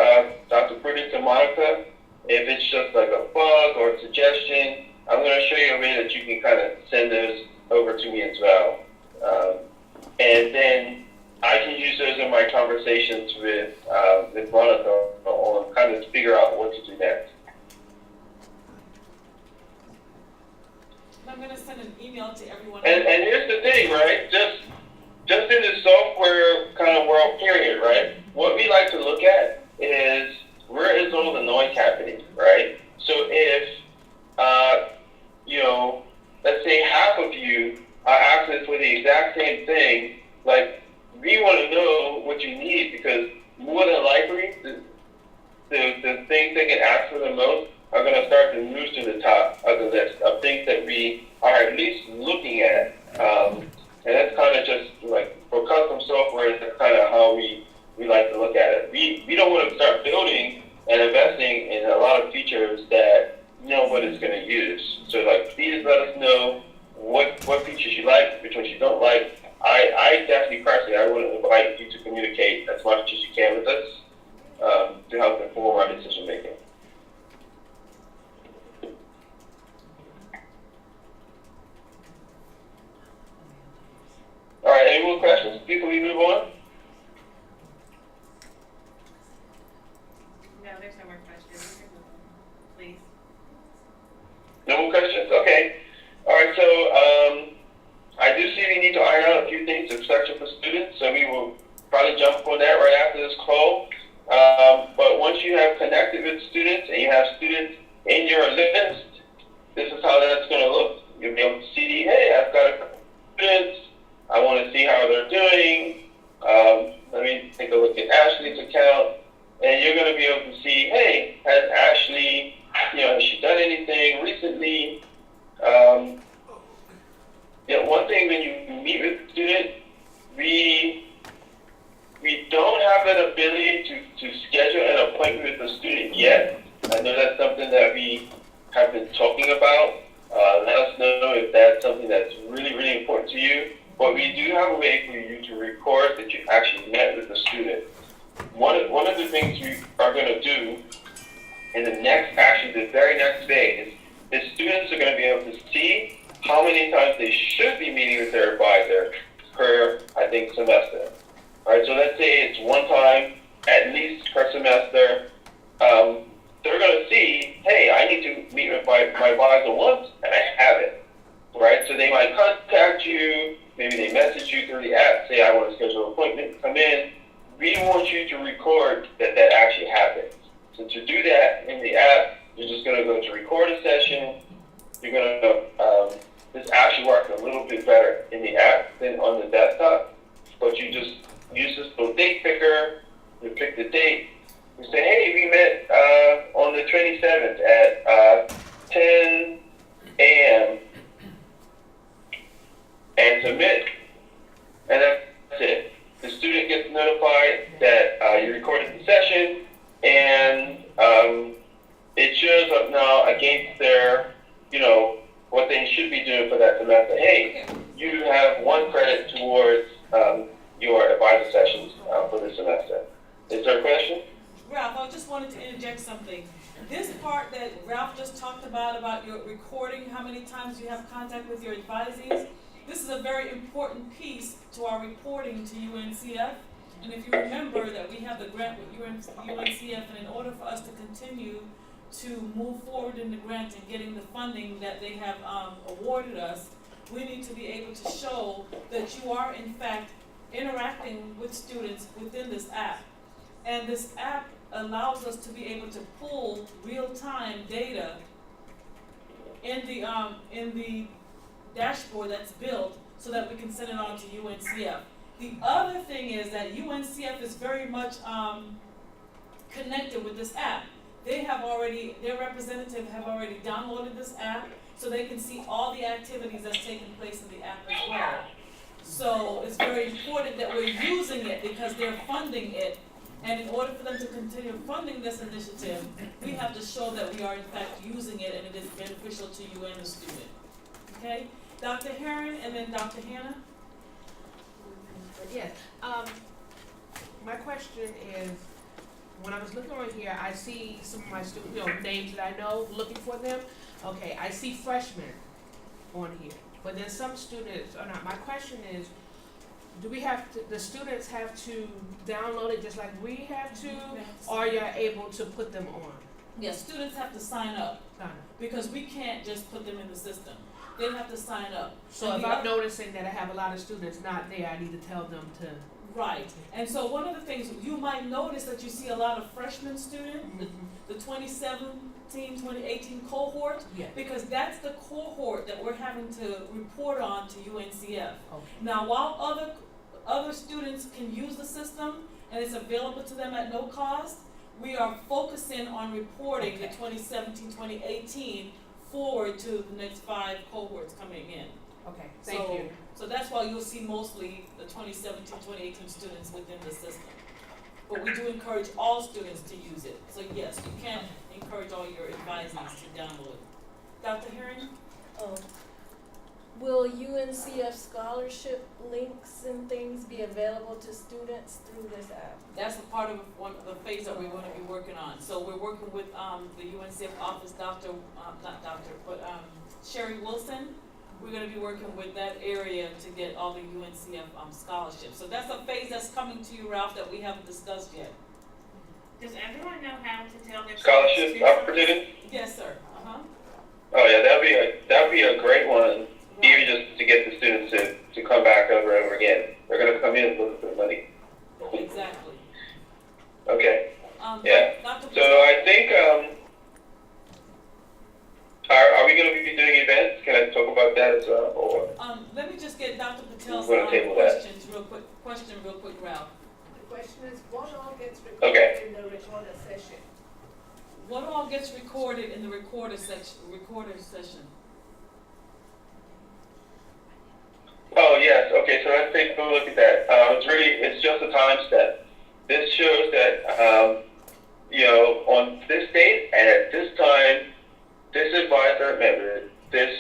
Dr. Prudence and Monica. If it's just like a bug or a suggestion, I'm going to show you a way that you can kind of send those over to me as well. And then I can use those are my conversations with Veronica on kind of figure out what to do next. I'm gonna send an email to everyone. And here's the thing, right? Just in the software kind of world period, right? What we like to look at is where is all the noise happening, right? So if, let's say half of you are asking for the exact same thing, like, we want to know what you need, because more than likely, the things that get asked for the most are going to start to move to the top of the list of things that we are at least looking at. And that's kind of just like, for custom software, that's kind of how we like to look at it. We don't want to start building and investing in a lot of features that nobody's going to use. So, like, please let us know what features you like, which ones you don't like. I definitely, personally, I would invite you to communicate as much as you can with us to help inform our decision making. All right, any more questions before we move on? No, there's no more questions. You can move on, please. No more questions? Okay. All right, so I do see we need to iron out a few things, especially for students, so we will probably jump on that right after this call. But once you have connected with students and you have students in your list, this is how that's going to look. You'll be able to see, hey, I've got a couple of students. I want to see how they're doing. Let me take a look at Ashley's account. And you're going to be able to see, hey, has Ashley, has she done anything recently? One thing when you meet with a student, we don't have an ability to schedule an appointment with a student yet. I know that's something that we have been talking about. Let us know if that's something that's really, really important to you. But we do have a way for you to record that you actually met with the student. One of the things we are going to do in the very next phase is students are going to be able to see how many times they should be meeting with their advisor per, semester. All right, so let's say it's one time at least per semester. They're going to see, hey, I need to meet with my advisor once, and I haven't. Right, so they might contact you, maybe they message you through the app, say, I want to schedule an appointment, come in. We want you to record that actually happens. So to do that in the app, you're just going to go to record a session. You're going to, this actually works a little bit better in the app than on the desktop, but you just use this little date picker, you pick the date, you say, hey, we met on the 27th at 10 a.m., and submit, and that's it. The student gets notified that you recorded the session, and it shows up now against their, what they should be doing for that semester. Hey, you have 1 credit towards your advisor sessions for the semester. Is there a question? Ralph, I just wanted to interject something. This part that Ralph just talked about your recording, how many times you have contact with your advisees, this is a very important piece to our reporting to UNCF. And if you remember that we have the grant with UNCF, and in order for us to continue to move forward in the grant and getting the funding that they have awarded us, we need to be able to show that you are in fact interacting with students within this app. And this app allows us to be able to pull real-time data in the dashboard that's built so that we can send it on to UNCF. The other thing is that UNCF is very much connected with this app. Their representative have already downloaded this app so they can see all the activities that's taking place in the app as well. So it's very important that we're using it because they're funding it. And in order for them to continue funding this initiative, we have to show that we are in fact using it and it is beneficial to you and the student. Okay? Dr. Heron and then Dr. Hannah? Yes. My question is, when I was looking on here, I see some of my students, names that I know, looking for them. Okay, I see freshmen on here, but then some students are not. My question is, do we have to, the students have to download it just like we have to, or you're able to put them on? Yeah, students have to sign up, because we can't just put them in the system. They have to sign up. So if I'm noticing that I have a lot of students not there, I need to tell them to. Right, and so one of the things, you might notice that you see a lot of freshman students, the 2017, 2018 cohort, Yeah. because that's the cohort that we're having to report on to UNCF. Okay. Now, while other students can use the system and it's available to them at no cost, we are focusing on reporting the 2017, 2018 forward to the next 5 cohorts coming in. Okay, thank you. So that's why you'll see mostly the 2017, 2018 students within the system. But we do encourage all students to use it. So yes, you can encourage all your advisees to download it. Dr. Herring? Oh. Will UNCF scholarship links and things be available to students through this app? That's a part of one of the phase that we're going to be working on. So we're working with the UNCF office, Sherry Wilson. We're going to be working with that area to get all the UNCF scholarships. So that's a phase that's coming to you, Ralph, that we haven't discussed yet. Does everyone know how to tell their Scholarship students? opportunity? Yes, sir. Oh yeah, that'd be a great one, even just to get the students to come back over and over again. They're gonna come in with the money. Exactly. Okay. Yeah. So I think are we gonna be doing events? Can I talk about that as well? Or Let me just get Dr. Patel's We're gonna table that. questions real quick. Question real quick, Ralph. The question is, what all gets recorded Okay. in the recorder session? What all gets recorded in the recorder session? Oh yes, okay, so let's take a look at that. It's just a timestamp. This shows that, on this date and at this time, this advisor met with this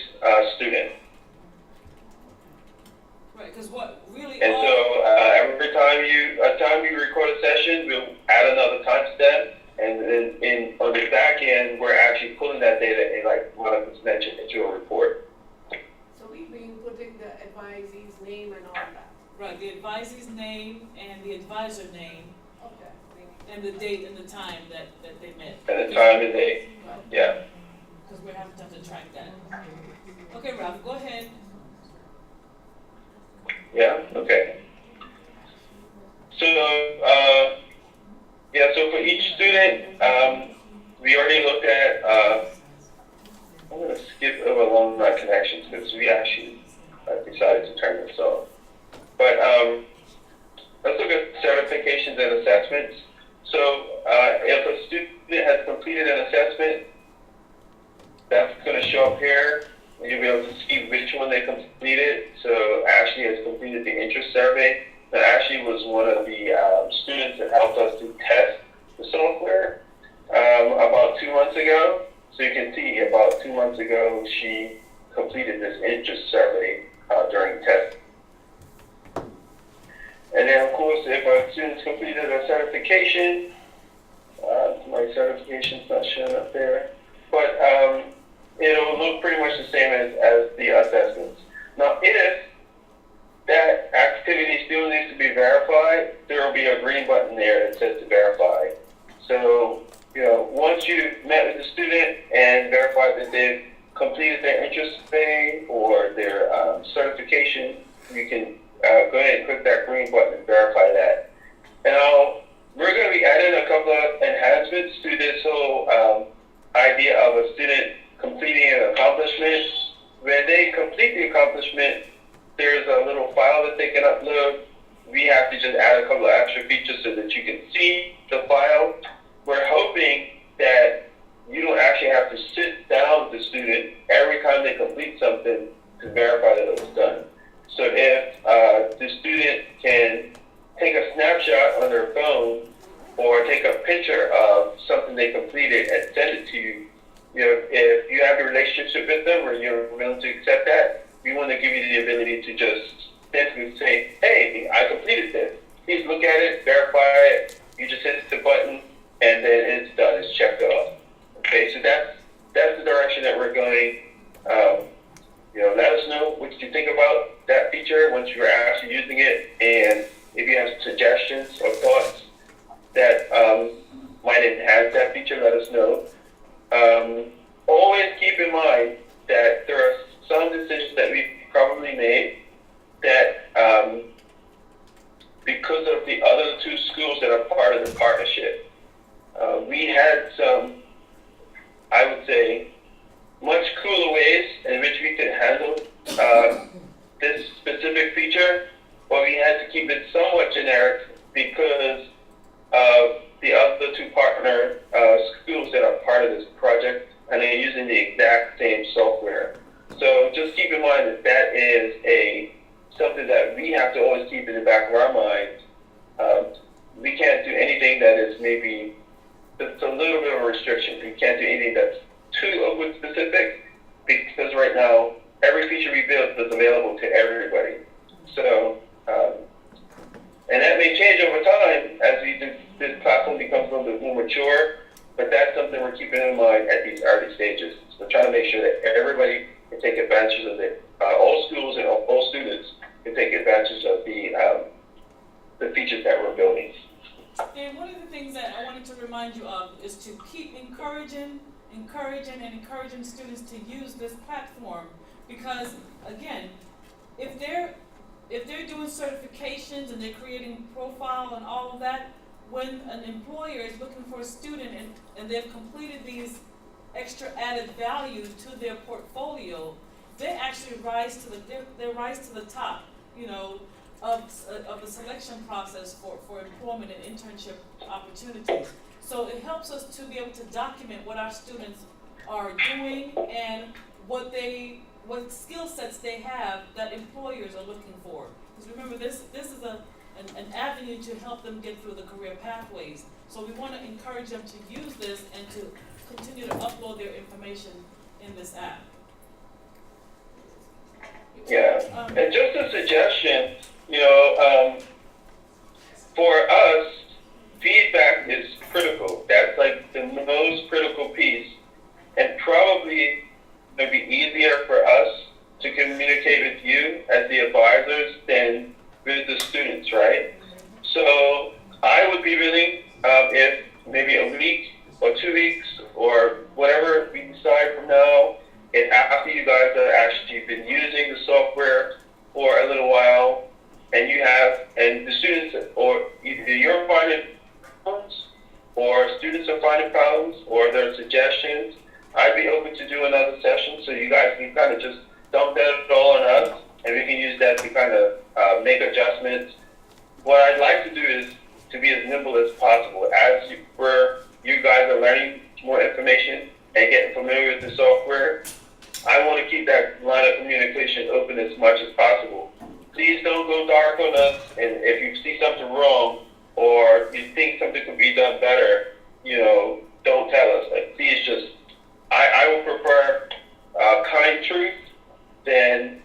student. Right, because what really And so every time you record a session, we'll add another timestamp, and then on the back end, we're actually pulling that data in, like what I just mentioned, into a report. So we've been putting the advisee's name and all that. Right, the advisee's name and the advisor name Okay. and the date and the time that they met. And the time and date, Right, yeah. because we're having to track that. Okay, Ralph, go ahead. Yeah, okay. So, so for each student, we already looked at, I'm going to skip over alumni connections because we actually decided to turn this off. But let's look at certifications and assessments. So if a student has completed an assessment, that's going to show up here. You'll be able to see which one they completed. So Ashley has completed the interest survey. Now, Ashley was one of the students that helped us to test the software about 2 months ago. So you can see about 2 months ago, she completed this interest survey during the test. And then, of course, if a student's completed a certification, my certification's not showing up there, but it'll look pretty much the same as the assessments. Now, if that activity still needs to be verified, there will be a green button there that says to verify. So, once you've met with the student and verified that they've completed their interest survey or their certification, you can go ahead and click that green button and verify that. And we're going to be adding a couple of enhancements to this whole idea of a student completing an accomplishment. When they complete the accomplishment, there's a little file that they can upload. We have to just add a couple of extra features so that you can see the file. We're hoping that you don't actually have to sit down with the student every time they complete something to verify that it was done. So if the student can take a snapshot on their phone or take a picture of something they completed and send it to you, if you have a relationship with them or you're willing to accept that, we want to give you the ability to just simply say, hey, I completed this. Please look at it, verify it. You just hit the button, and then it's done. It's checked off. Okay, so that's the direction that we're going. Let us know what you think about that feature once you're actually using it suggestions or thoughts that might enhance that feature, let us know. Always keep in mind that there are some decisions that we probably made that because of the other two schools that are part of the partnership, we had some, I would say, much cooler ways in which we could handle this specific feature, but we had to keep it somewhat generic because of the other two partner schools that are part of this project, and they're using the exact same software. So just keep in mind that that is something that we have to always keep in the back of our minds. We can't do anything that is maybe, it's a little bit of a restriction. We can't do anything that's too Oakwood specific, because right now, every feature we build is available to everybody. So, and that may change over time as this platform becomes a little bit more mature, but that's something we're keeping in mind at these early stages. So trying to make sure that everybody can take advantage of it. All schools and all students can take advantage of the features that we're building. And one of the things that I wanted to remind you of is to keep encouraging students to use this platform, because again, if they're doing certifications and they're creating profile and all of that, when an employer is looking for a student and they've completed these extra added value to their portfolio, they actually rise to the top, you know, of the selection process for employment and internship opportunities. So it helps us to be able to document what our students are doing and what skill sets they have that employers are looking for. Because remember, this is an avenue to help them get through the career pathways. So we want to encourage them to use this and to continue to upload their information in this app. Yeah, and just a suggestion, you know, for us, feedback is critical. That's like the most critical piece, and probably it'd be easier for us to communicate with you as the advisors than with the students, right? So I would be willing, if maybe a week or 2 weeks or whatever we decide from now, and after you guys have actually been using the software for a little while, and the students, or either you're finding problems, or students are finding problems, or there are suggestions, I'd be open to do another session so you guys can kind of just dump that all on us, and we can use that to kind of make adjustments. What I'd like to do is to be as nimble as possible. As you guys are learning more information and getting familiar with the software, I want to keep that line of communication open as much as possible. Please don't go dark on us, and if you see something wrong or you think something could be done better, you know, don't tell us. Like, please just, I would prefer kind truth than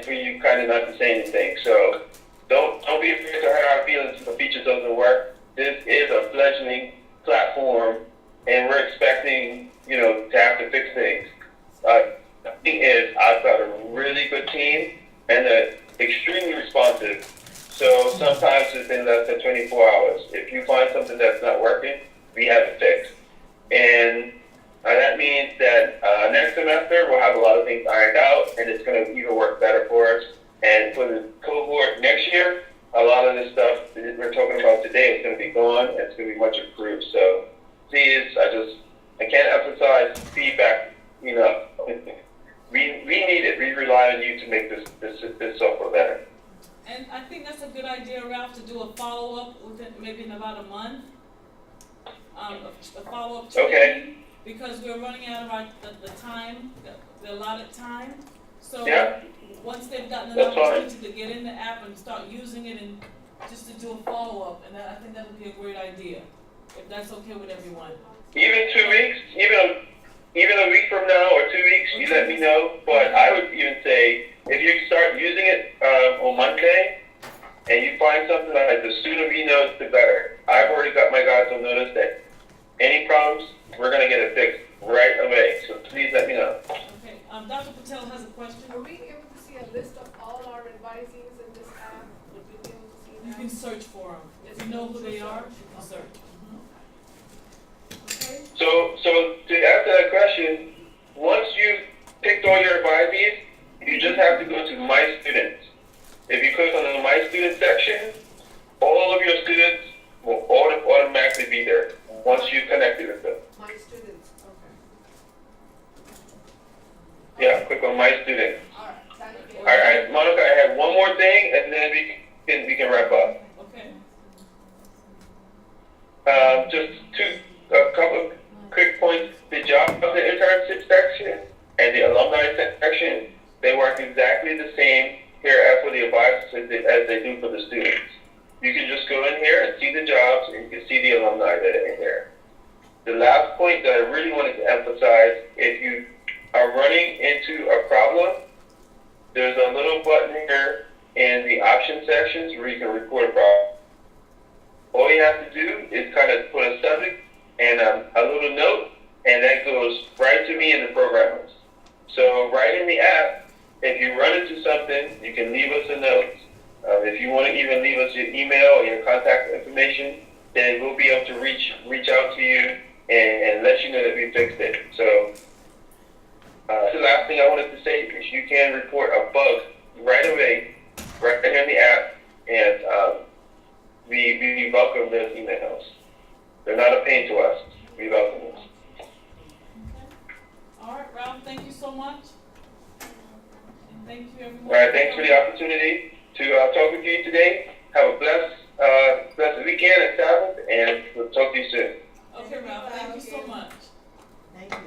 for you kind of not to say anything. So don't be afraid to hurt our feelings if the feature doesn't work. This is a fledgling platform, and we're expecting, you know, to have to fix things. The thing is, I've got a really good team, and they're extremely responsive. So sometimes within less than 24 hours, if you find something that's not working, we have it fixed. And that means that next semester we'll have a lot of things ironed out, and it's going to even work better for us. And for the cohort next year, a lot of this stuff that we're talking about today is going to be gone, and it's going to be much improved. So please, I can't emphasize feedback enough. We need it. We rely on you to make this software better. And I think that's a good idea, Ralph, to do a follow-up within maybe in about a month. A follow-up training. Okay. Because we're running out of the time, the allotted time. So yeah. Once they've gotten an That's opportunity fine. to get in the app and start using it, and just to do a follow-up, and I think that would be a great idea, if that's okay with everyone. Even 2 weeks, even a week from now or 2 weeks, you let me know. But I would even say, if you start using it on Monday, and you find something like, the sooner we know, the better. I've already got my guys on notice that any problems, we're going to get it fixed right away. So please let me know. Okay, Dr. Patel has a question. Are we able to see a list of all our advisees in this app? Would we be able to see that? can search for them. If you know who they are, you can search. Okay? So to answer that question, once you picked all your advisees, you just have to go to My Students. If you click on the My Students section, all of your students will automatically be there once you've connected with them. My students, okay. Yeah, click on My Students. All right, thank you. All right, Monica, I have one more thing, and then we can wrap up. Okay. Just a couple of quick points. The job of the internship section and the alumni section, they work exactly the same here as for the advisors as they do for the students. You can just go in here and see the jobs, and you can see the alumni that are in here. The last point that I really wanted to emphasize, if you are running into a problem, there's a little button here in the option sections where you can report a problem. All you have to do is kind of put a subject and a little note, and that goes right to me in the programmers. So right in the app, if you run into something, you can leave us a note. If you want to even leave us your email or your contact information, then we'll be able to reach out to you and let you know that we fixed it. So the last thing I wanted to say is you can report a bug right away, right here in the app, and we welcome those emails. They're not a pain to us. We welcome them. Okay. All right, Ralph, thank you so much. And thank you, everyone. All right, thanks for the opportunity to talk with you today. Have a blessed weekend and Sabbath, and we'll talk to you soon. Okay, Ralph, thank you so much. Thank you.